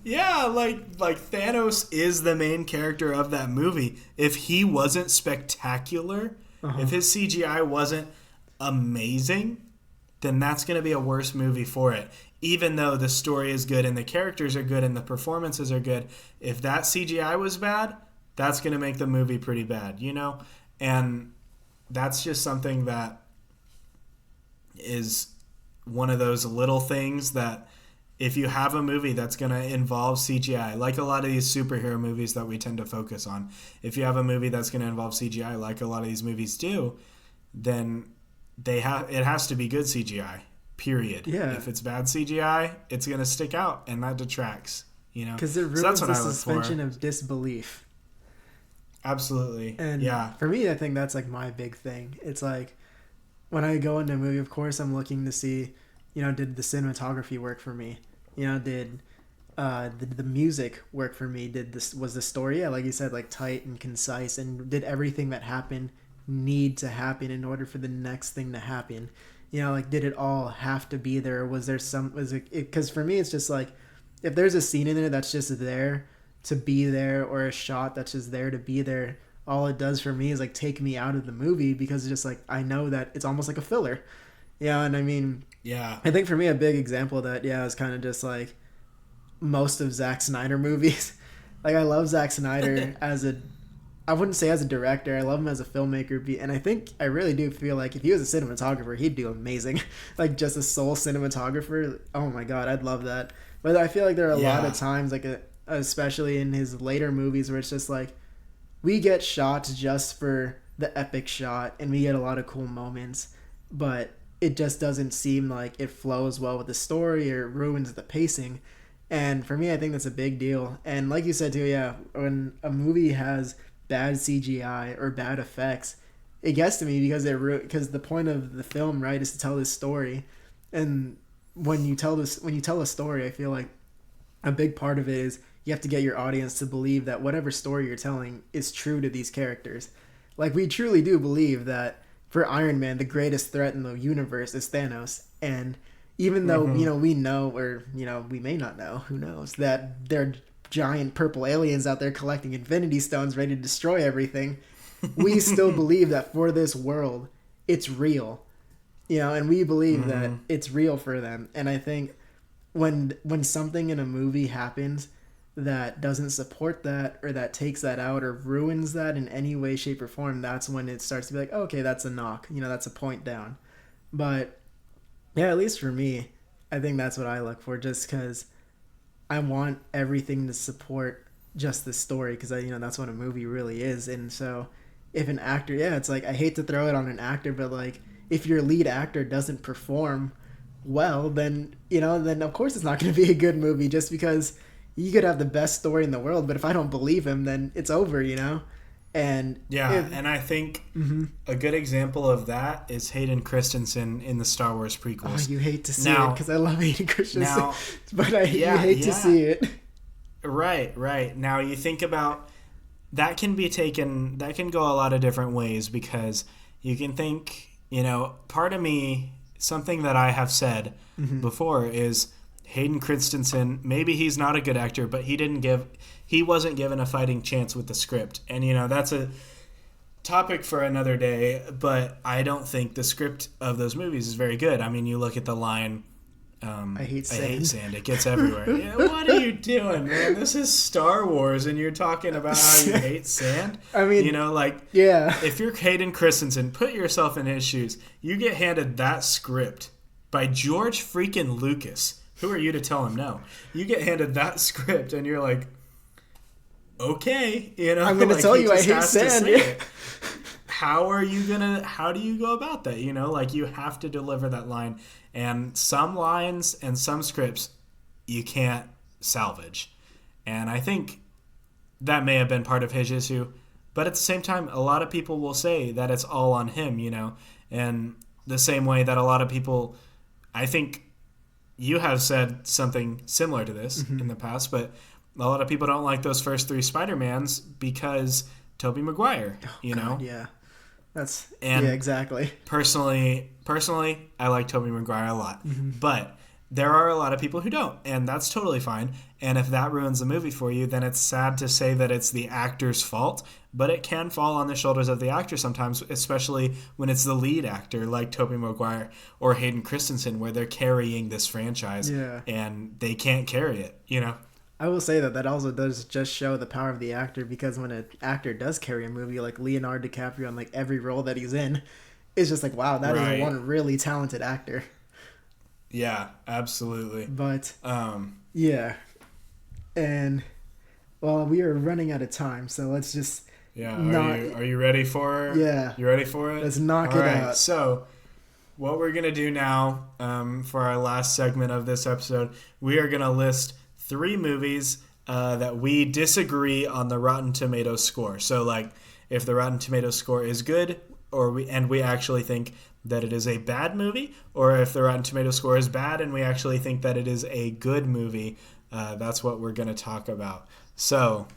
Yeah, like Thanos is the main character of that movie. If he wasn't spectacular, if his CGI wasn't amazing, then that's going to be a worse movie for it. Even though the story is good and the characters are good and the performances are good, if that CGI was bad, that's going to make the movie pretty bad, you know? And that's just something that is one of those little things that if you have a movie that's going to involve CGI, like a lot of these superhero movies that we tend to focus on, if you have a movie that's going to involve CGI, like a lot of these movies do, then it has to be good CGI. Period. Yeah. If it's bad CGI, it's gonna stick out, and that detracts. Because it ruins the suspension of disbelief. Absolutely. And for me, I think that's like my big thing. It's like when I go into a movie, of course, I'm looking to see, did the cinematography work for me? Did the music work for me? Was the story, like you said, like tight and concise, and did everything that happened need to happen in order for the next thing to happen? Like did it all have to be there? Or was there because for me, it's just like if there's a scene in there that's just there to be there, or a shot that's just there to be there, all it does for me is like take me out of the movie, because it's just like I know that it's almost like a filler. And I mean, I think for me a big example of that is kind of just like most of Zack Snyder movies. Like I love Zack Snyder I wouldn't say as a director, I love him as a filmmaker, and I really do feel like if he was a cinematographer, he'd do amazing. Like just a sole cinematographer, oh my god, I'd love that. But I feel like there are a lot of times, like especially in his later movies, where it's just like we get shots just for the epic shot, and we get a lot of cool moments, but it just doesn't seem like it flows well with the story, or ruins the pacing. And for me, I think that's a big deal. And like you said too, when a movie has bad CGI or bad effects, it gets to me because the point of the film, right, is to tell this story. And when you tell a story, I feel like a big part of it is you have to get your audience to believe that whatever story you're telling is true to these characters. Like we truly do believe that for Iron Man, the greatest threat in the universe is Thanos. And even though, we know, or, we may not know, who knows, that there are giant purple aliens out there collecting Infinity Stones ready to destroy everything, we still believe that for this world, it's real. And we believe that it's real for them. And I think when something in a movie happens that doesn't support that, or that takes that out, or ruins that in any way, shape, or form, that's when it starts to be like, okay, that's a knock. That's a point down. But at least for me, I think that's what I look for, just because I want everything to support just the story, because that's what a movie really is. And so if an actor, it's like I hate to throw it on an actor, but like if your lead actor doesn't perform well, then of course it's not going to be a good movie, just because you could have the best story in the world, but if I don't believe him, then it's over. And and I think a good example of that is Hayden Christensen in the Star Wars prequels. Oh, you hate to see it, because I love Hayden Christensen, but you hate to see it. Right. Now you think about that can go a lot of different ways, because you can think, part of me, something that I have said before is Hayden Christensen, maybe he's not a good actor, but he wasn't given a fighting chance with the script. And, that's a topic for another day, but I don't think the script of those movies is very good. I mean, you look at the line, I hate sand. It gets everywhere. What are you doing, man? This is Star Wars, and you're talking about how you hate sand? I mean, if you're Hayden Christensen, put yourself in his shoes. You get handed that script by George freaking Lucas. Who are you to tell him no? You get handed that script, and you're like, okay, I'm going to tell you I hate sand. How do you go about that? You have to deliver that line. And some lines and some scripts you can't salvage. And I think that may have been part of his issue. But at the same time, a lot of people will say that it's all on him, And the same way that a lot of people, I think you have said something similar to this in the past, but a lot of people don't like those first 3 Spider-Mans because Tobey Maguire, know? Yeah. Exactly. Personally, I like Tobey Maguire a lot. But there are a lot of people who don't, and that's totally fine. And if that ruins the movie for you, then it's sad to say that it's the actor's fault, but it can fall on the shoulders of the actor sometimes, especially when it's the lead actor like Tobey Maguire or Hayden Christensen, where they're carrying this franchise and they can't carry it, I will say that also does just show the power of the actor, because when an actor does carry a movie, like Leonardo DiCaprio on like every role that he's in, it's just like, wow, that is one really talented actor. Yeah, absolutely. But and well, we are running out of time, so let's just are you ready for it? Yeah. You ready for it? Let's knock it out. So what we're going to do now for our last segment of this episode, we are going to list 3 movies that we disagree on the Rotten Tomatoes score. So, like, if the Rotten Tomatoes score is good, and we actually think that it is a bad movie, or if the Rotten Tomatoes score is bad and we actually think that it is a good movie, that's what we're going to talk about. So,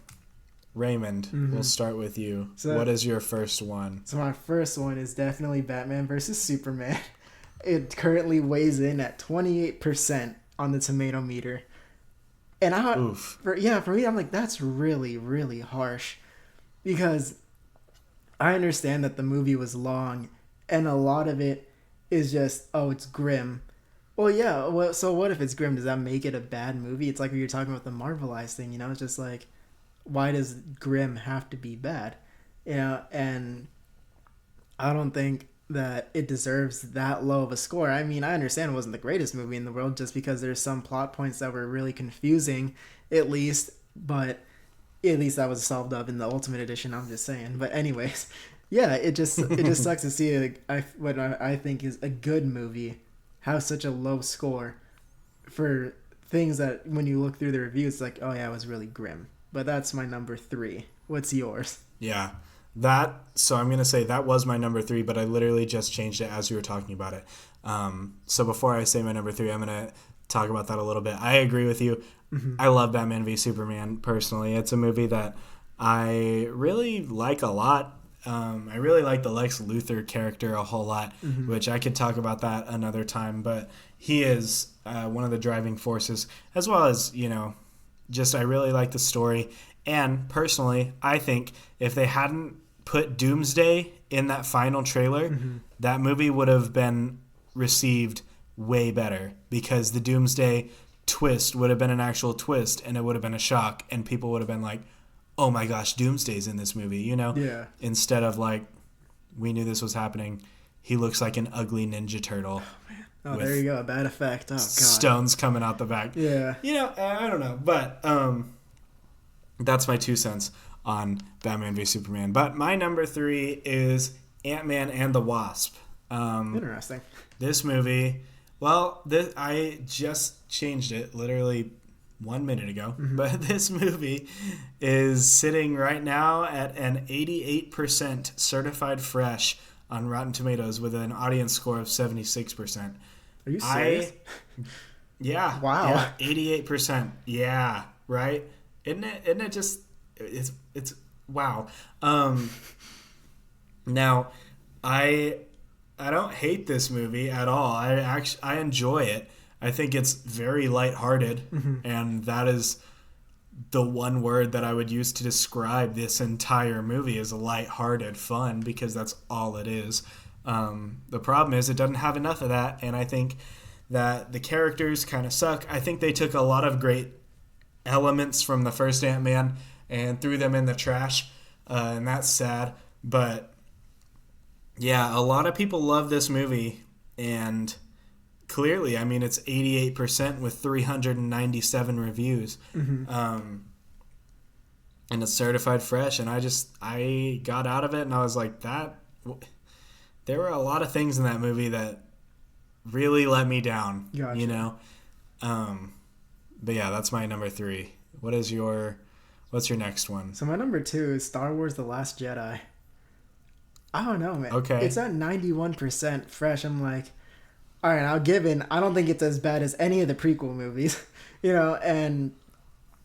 Raymond, we'll start with you. So, what is your first one? So my first one is definitely Batman versus Superman. It currently weighs in at 28% on the tomato meter. And for me, I'm like, that's really, really harsh. Because I understand that the movie was long, and a lot of it is just, oh, it's grim. Well, yeah, so what if it's grim? Does that make it a bad movie? It's like when you're talking about the Marvelized thing, you know? It's just like, why does grim have to be bad? You know, and I don't think that it deserves that low of a score. I mean, I understand it wasn't the greatest movie in the world just because there's some plot points that were really confusing, at least, but at least that was solved up in the Ultimate Edition, I'm just saying. But anyways, yeah, it just sucks to see what I think is a good movie have such a low score for things that when you look through the reviews, it's like, oh yeah, it was really grim. But that's my number 3. What's yours? Yeah. So I'm going to say that was my number 3, but I literally just changed it as we were talking about it. So before I say my number 3, I'm going to talk about that a little bit. I agree with you. Mm-hmm. I love Batman v Superman personally. It's a movie that I really like a lot. I really like the Lex Luthor character a whole lot, which I could talk about that another time, but he is one of the driving forces, as well as, I really like the story. And personally, I think if they hadn't put Doomsday in that final trailer, that movie would have been received way better, because the Doomsday twist would have been an actual twist, and it would have been a shock, and people would have been like, oh my gosh, Doomsday's in this movie, Yeah. Instead of like, we knew this was happening, he looks like an ugly Ninja Turtle. Oh, man. Oh, there you go, a bad effect. Oh, God. Stones coming out the back. Yeah. I don't know, but that's my 2 cents on Batman v Superman. But my number 3 is Ant-Man and the Wasp. Interesting. This movie, I just changed it literally 1 minute ago, but this movie is sitting right now at an 88% certified fresh on Rotten Tomatoes with an audience score of 76%. Are you serious? Yeah. Wow. Yeah, 88%. Yeah, right? Isn't it just, it's wow. Now, I don't hate this movie at all. I enjoy it. I think it's very lighthearted, and that is the one word that I would use to describe this entire movie, is lighthearted fun, because that's all it is. The problem is it doesn't have enough of that, and I think that the characters kind of suck. I think they took a lot of great elements from the first Ant-Man and threw them in the trash, and that's sad. But yeah, a lot of people love this movie, and clearly, I mean, it's 88% with 397 reviews. And it's certified fresh, and I got out of it, and I was like, there were a lot of things in that movie that really let me down. Gotcha. But yeah, that's my number 3. What's your next one? So my number 2 is Star Wars The Last Jedi. I don't know, man. Okay. It's at 91% fresh. I'm like, all right, I don't think it's as bad as any of the prequel movies, but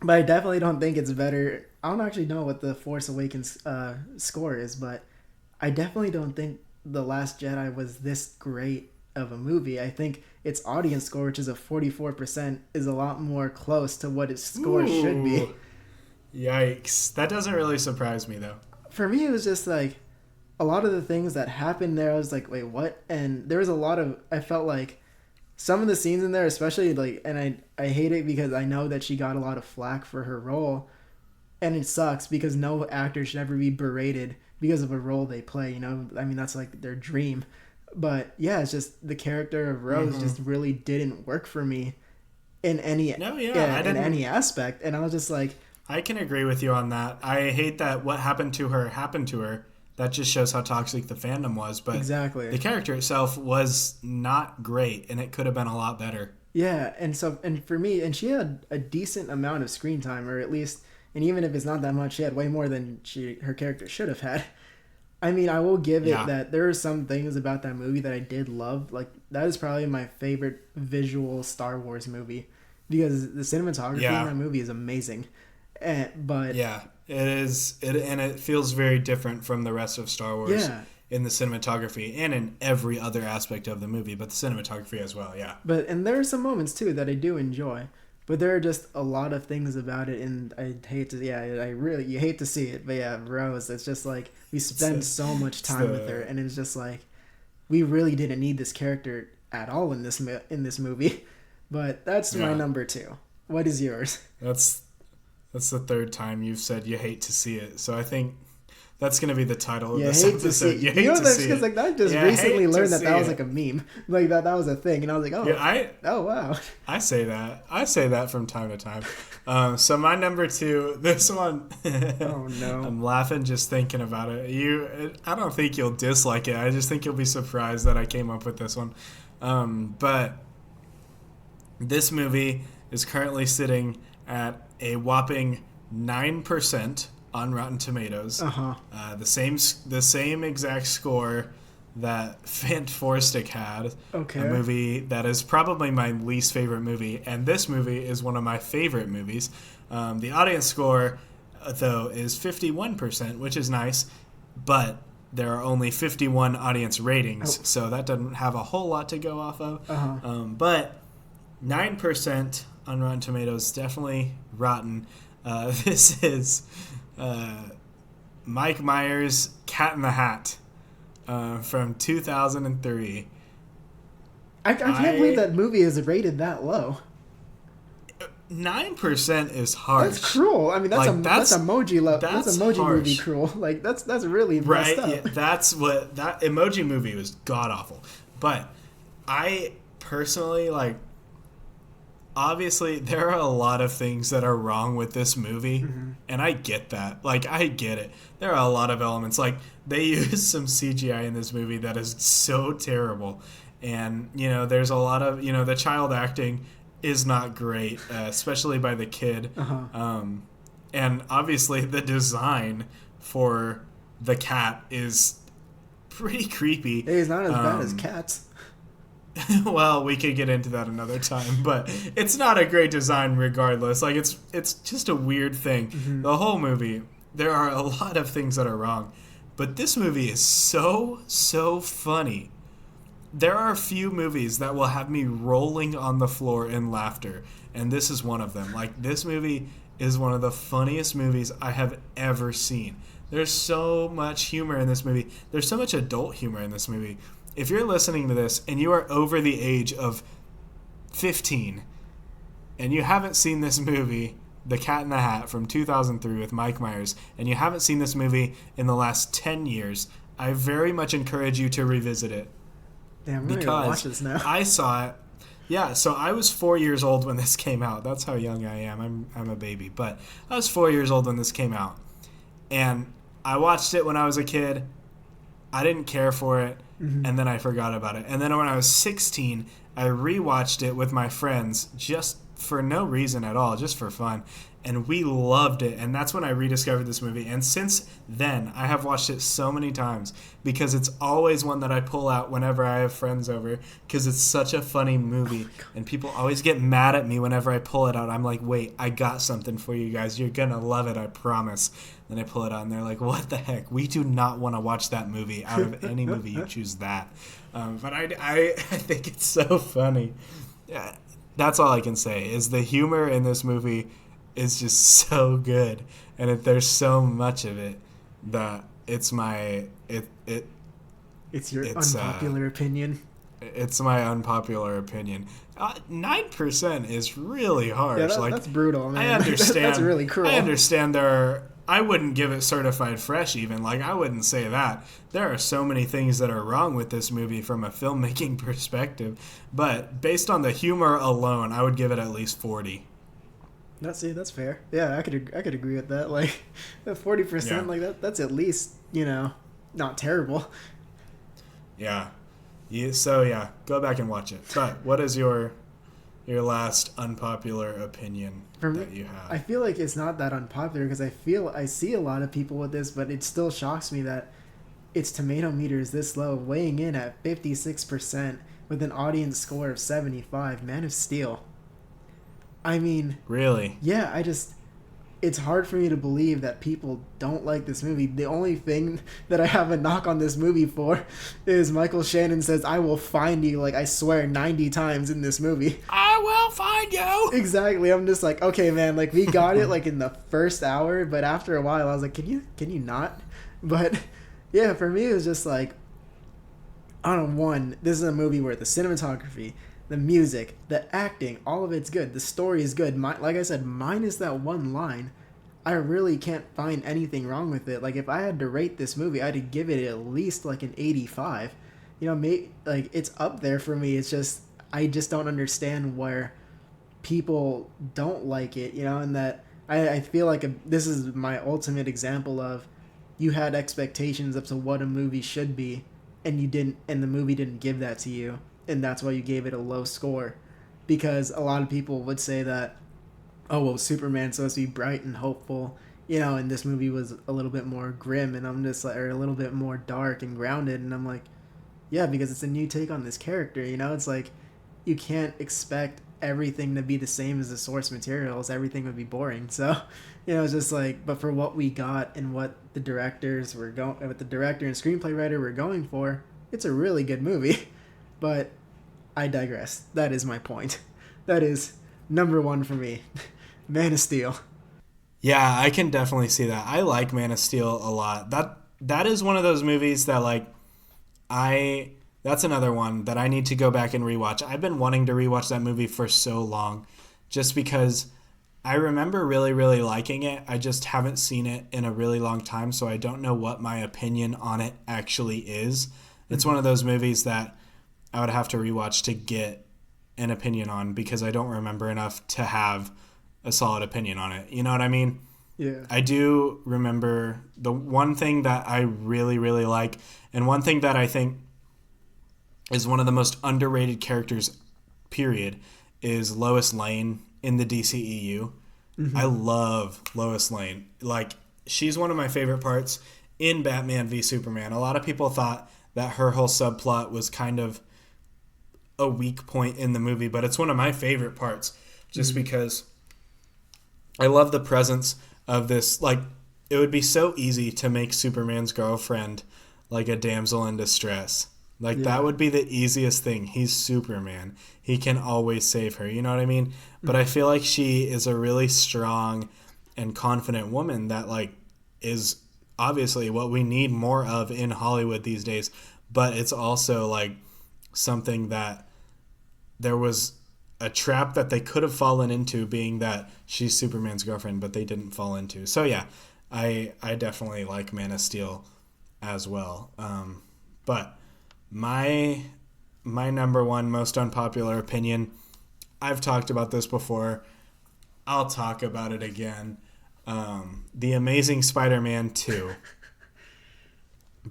I definitely don't think it's better. I don't actually know what the Force Awakens score is, but I definitely don't think The Last Jedi was this great of a movie. I think its audience score, which is a 44%, is a lot more close to what its score should be. Yikes. That doesn't really surprise me, though. For me, it was just like, a lot of the things that happened there, I was like, wait, what? And there was a lot of, I felt like some of the scenes in there, especially like, and I hate it because I know that she got a lot of flack for her role, and it sucks because no actor should ever be berated because of a role they play, I mean, that's like their dream. But yeah, it's just the character of Rose just really didn't work for me in any in any aspect, and I was just like, I can agree with you on that. I hate that what happened to her. that just shows how toxic the fandom was. But Exactly. the character itself was not great, and it could have been a lot better. Yeah, and for me, and she had a decent amount of screen time, or at least, and even if it's not that much, she had way more than her character should have had. I mean, I will give it that there are some things about that movie that I did love. Like, that is probably my favorite visual Star Wars movie, because the cinematography in that movie is amazing. But yeah, it is, and it feels very different from the rest of Star Wars. Yeah. In the cinematography and in every other aspect of the movie, but the cinematography as well, yeah. And there are some moments too that I do enjoy, but there are just a lot of things about it, and I hate to, you hate to see it, but yeah, Rose, it's just like, we spend so much time with her, and it's just like, we really didn't need this character at all in this movie, but that's my number 2. What is yours? That's the third time you've said you hate to see it, so I think that's going to be the title of this episode. You hate to see it. Like, I just recently learned that was like a meme. Like, that was a thing. And I was like, oh, wow. I say that from time to time. So my number 2, this one. Oh, no. I'm laughing just thinking about it. I don't think you'll dislike it. I just think you'll be surprised that I came up with this one. But this movie is currently sitting at a whopping 9% on Rotten Tomatoes. The same exact score that Fantastic had. Okay. A movie that is probably my least favorite movie, and this movie is one of my favorite movies. The audience score, though, is 51%, which is nice, but there are only 51 audience ratings, so that doesn't have a whole lot to go off of. But 9% on Rotten Tomatoes, definitely rotten. This is Mike Myers' Cat in the Hat from 2003. I can't believe that movie is rated that low. 9% is harsh. That's cruel. I mean, that's emoji level. That's emoji harsh. Movie cruel. Like, that's really messed up. Yeah, that's what that Emoji Movie was god awful. But I personally like. Obviously, there are a lot of things that are wrong with this movie, and I get that. Like, I get it. There are a lot of elements. Like, they use some CGI in this movie that is so terrible. And, there's a lot of, the child acting is not great, especially by the kid. And obviously, the design for the cat is pretty creepy. Hey, it's not as bad as cats. Well, we could get into that another time, but it's not a great design regardless. Like, it's just a weird thing. The whole movie, there are a lot of things that are wrong, but this movie is so funny. There are a few movies that will have me rolling on the floor in laughter, and this is one of them. Like, this movie is one of the funniest movies I have ever seen. There's so much humor in this movie. There's so much adult humor in this movie. If you're listening to this and you are over the age of 15 and you haven't seen this movie, The Cat in the Hat from 2003 with Mike Myers, and you haven't seen this movie in the last 10 years, I very much encourage you to revisit it. Damn, I'm gonna watch this now. I saw it. Yeah, so I was 4 years old when this came out. That's how young I am. I'm a baby. But I was 4 years old when this came out. And I watched it when I was a kid. I didn't care for it. And then I forgot about it. And then when I was 16, I rewatched it with my friends just for no reason at all, just for fun. And we loved it. And that's when I rediscovered this movie. And since then, I have watched it so many times because it's always one that I pull out whenever I have friends over because it's such a funny movie. And people always get mad at me whenever I pull it out. I'm like, wait, I got something for you guys. You're going to love it, I promise. Then I pull it out and they're like, what the heck? We do not want to watch that movie. Out of any movie, you choose that. But I think it's so funny. Yeah, that's all I can say is the humor in this movie is just so good. And there's so much of it that it's my... It's your unpopular opinion. It's my unpopular opinion. 9% is really harsh. Yeah, that's brutal, man. I understand. That's really cruel. I understand I wouldn't give it certified fresh even. Like, I wouldn't say that. There are so many things that are wrong with this movie from a filmmaking perspective. But based on the humor alone, I would give it at least 40. That's fair. Yeah, I could agree with that. Like, 40%, like that's at least, not terrible. Yeah. So yeah, go back and watch it. But what is your last unpopular opinion For me, that you I have? feel like it's not that unpopular because I see a lot of people with this, but it still shocks me that its tomato meter is this low, weighing in at 56% with an audience score of 75. Man of Steel. I mean, Really? yeah, it's hard for me to believe that people don't like this movie. The only thing that I have a knock on this movie for is Michael Shannon says, "I will find you," like I swear 90 times in this movie. I will find you. Exactly. I'm just like, okay, man, like we got it like in the first hour, but after a while I was like, can you not? But yeah, for me it was just like, I don't know, one, this is a movie where the cinematography, the music, the acting, all of it's good. The story is good. Like I said, minus that one line, I really can't find anything wrong with it. Like if I had to rate this movie, I'd give it at least like an 85. Like it's up there for me. It's just I just don't understand where people don't like it. And that I feel like this is my ultimate example of you had expectations up to what a movie should be, and you didn't, and the movie didn't give that to you, and that's why you gave it a low score. Because a lot of people would say that, oh well, Superman's supposed to be bright and hopeful, and this movie was a little bit more grim, and I'm just like, or a little bit more dark and grounded, and I'm like, yeah, because it's a new take on this character. It's like you can't expect everything to be the same as the source materials. Everything would be boring. So, it's just like, but for what we got and what the directors were going, what the director and screenplay writer were going for, it's a really good movie. But I digress. That is my point. That is number one for me. Man of Steel. Yeah, I can definitely see that. I like Man of Steel a lot. That is one of those movies that like I that's another one that I need to go back and rewatch. I've been wanting to rewatch that movie for so long just because I remember really, really liking it. I just haven't seen it in a really long time, so I don't know what my opinion on it actually is. It's one of those movies that I would have to rewatch to get an opinion on because I don't remember enough to have a solid opinion on it. You know what I mean? Yeah. I do remember the one thing that I really, really like, and one thing that I think is one of the most underrated characters, period, is Lois Lane in the DCEU. I love Lois Lane. Like, she's one of my favorite parts in Batman v Superman. A lot of people thought that her whole subplot was kind of a weak point in the movie, but it's one of my favorite parts just because I love the presence of this. Like, it would be so easy to make Superman's girlfriend like a damsel in distress. Like, Yeah. that would be the easiest thing. He's Superman. He can always save her. You know what I mean? But I feel like she is a really strong and confident woman that, like, is obviously what we need more of in Hollywood these days. But it's also, like, something that there was a trap that they could have fallen into, being that she's Superman's girlfriend, but they didn't fall into. So, yeah, I definitely like Man of Steel as well. But my number one most unpopular opinion, I've talked about this before. I'll talk about it again. The Amazing Spider-Man 2.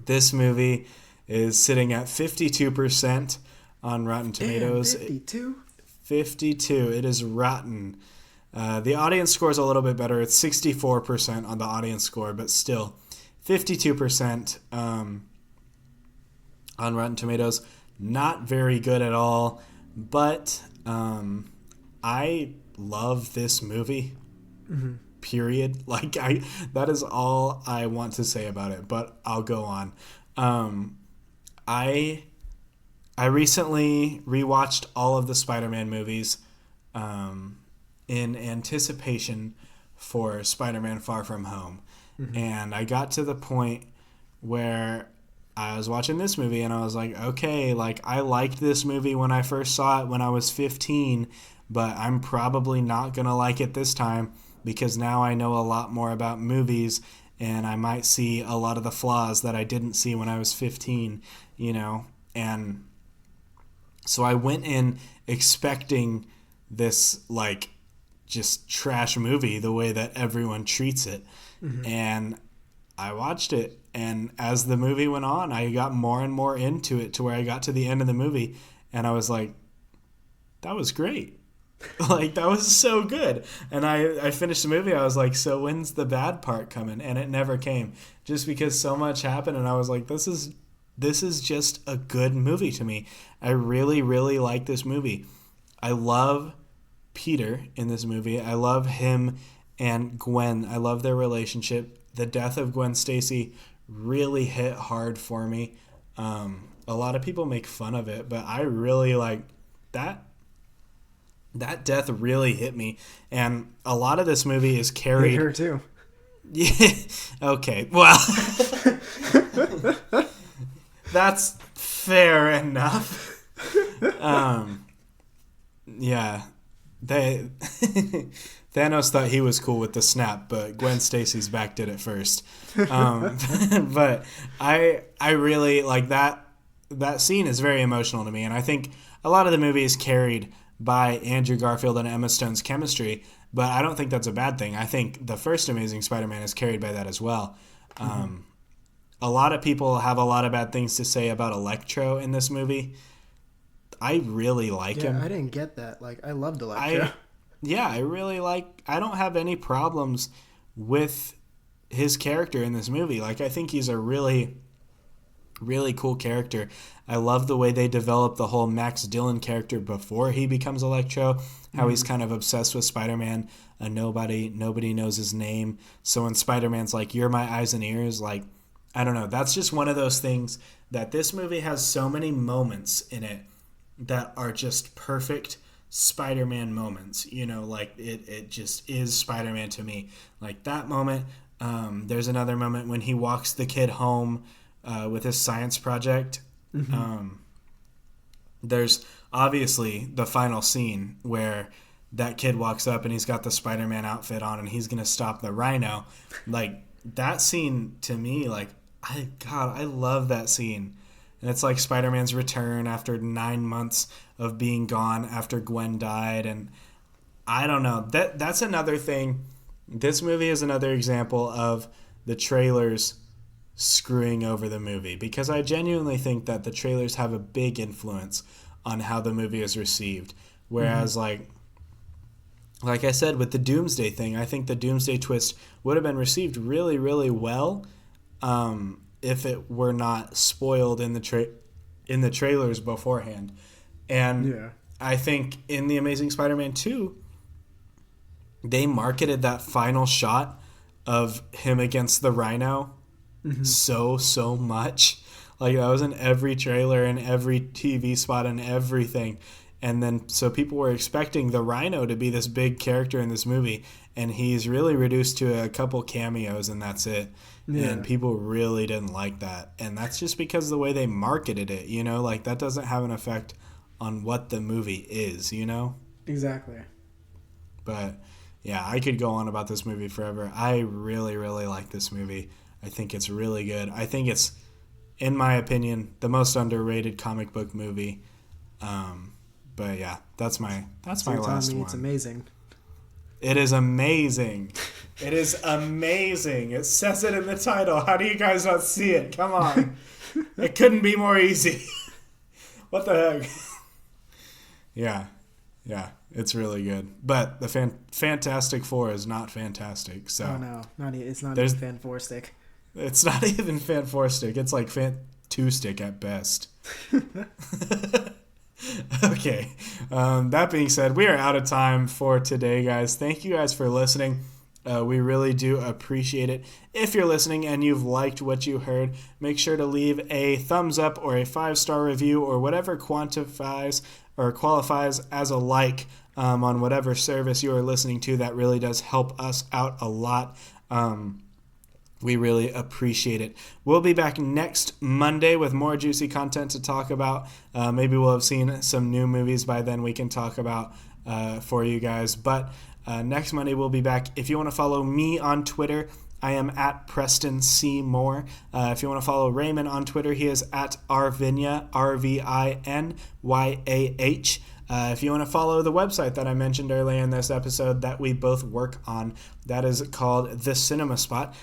This movie is sitting at 52% on Rotten Tomatoes. Damn, 52? 52. It is rotten. The audience score is a little bit better. It's 64% on the audience score, but still 52% on Rotten Tomatoes. Not very good at all, but I love this movie. Period. Like, that is all I want to say about it, but I'll go on. I recently rewatched all of the Spider-Man movies in anticipation for Spider-Man Far From Home. And I got to the point where I was watching this movie and I was like, okay, like, I liked this movie when I first saw it when I was 15, but I'm probably not going to like it this time because now I know a lot more about movies and I might see a lot of the flaws that I didn't see when I was 15, and so I went in expecting this, like, just trash movie the way that everyone treats it. And I watched it, and as the movie went on, I got more and more into it to where I got to the end of the movie, and I was like, that was great. Like, that was so good. And I finished the movie. I was like, so when's the bad part coming? And it never came, just because so much happened. And I was like, this is just a good movie to me. I really, really like this movie. I love Peter in this movie. I love him and Gwen. I love their relationship. The death of Gwen Stacy really hit hard for me. A lot of people make fun of it, but I really like that. That death really hit me, and a lot of this movie is carried. Hit her too. Yeah. Okay. Well, that's fair enough. Yeah. Thanos thought he was cool with the snap, but Gwen Stacy's back did it first. But I really like that. That scene is very emotional to me, and I think a lot of the movie is carried by Andrew Garfield and Emma Stone's chemistry, but I don't think that's a bad thing. I think the first Amazing Spider-Man is carried by that as well. A lot of people have a lot of bad things to say about Electro in this movie. I really like him. I didn't get that. Like, I loved Electro. I really like... I don't have any problems with his character in this movie. Like, I think he's a really, really cool character. I love the way they develop the whole Max Dillon character before he becomes Electro, how he's kind of obsessed with Spider-Man. Nobody knows his name. So when Spider-Man's like, you're my eyes and ears, like, I don't know. That's just one of those things that this movie has so many moments in it that are just perfect Spider-Man moments. You know, like it just is Spider-Man to me. Like that moment. There's another moment when he walks the kid home with his science project. There's obviously the final scene where that kid walks up and he's got the Spider-Man outfit on and he's going to stop the Rhino. Like, that scene to me, like, I love that scene. And it's like Spider-Man's return after 9 months of being gone after Gwen died. And I don't know. That's another thing. This movie is another example of the trailers screwing over the movie, because I genuinely think that the trailers have a big influence on how the movie is received. Whereas, like I said, with the Doomsday thing, I think the Doomsday twist would have been received really, really well if it were not spoiled in the trailers beforehand. And I think in The Amazing Spider-Man 2, they marketed that final shot of him against the Rhino so much. Like, that was in every trailer and every TV spot and everything. And then so people were expecting the Rhino to be this big character in this movie, and he's really reduced to a couple cameos and that's it. And people really didn't like that. And that's just because of the way they marketed it, you know? Like, that doesn't have an effect on what the movie is, you know? Exactly. But yeah, I could go on about this movie forever. I really, really like this movie. I think it's really good. I think it's, in my opinion, the most underrated comic book movie. But yeah, that's my last one. It's amazing. It is amazing. It is amazing. It says it in the title. How do you guys not see it? Come on. It couldn't be more easy. What the heck? Yeah. It's really good. But the Fantastic Four is not fantastic. So oh no, it's not even Fan Four Stick. It's not even Fan Four Stick. It's like Fan Two Stick at best. Okay. That being said, we are out of time for today, guys. Thank you guys for listening. We really do appreciate it. If you're listening and you've liked what you heard, make sure to leave a thumbs up or a 5-star review or whatever quantifies or qualifies as a like on whatever service you are listening to. That really does help us out a lot. We really appreciate it. We'll be back next Monday with more juicy content to talk about. Maybe we'll have seen some new movies by then we can talk about for you guys. But next Monday we'll be back. If you want to follow me on Twitter, I am at Preston C. Moore. If you want to follow Raymond on Twitter, he is at Arvinyah, Rvinyah. If you want to follow the website that I mentioned earlier in this episode that we both work on, that is called The Cinema Spot.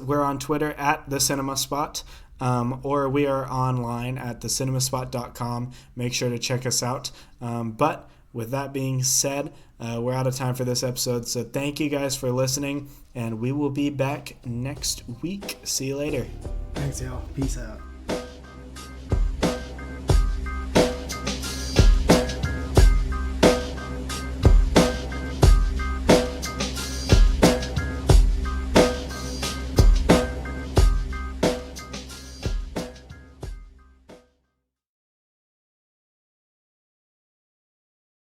We're on Twitter at The Cinema Spot. Or we are online at thecinemaspot.com. Make sure to check us out. But with that being said, we're out of time for this episode. So thank you guys for listening, and we will be back next week. See you later. Thanks, y'all. Peace out.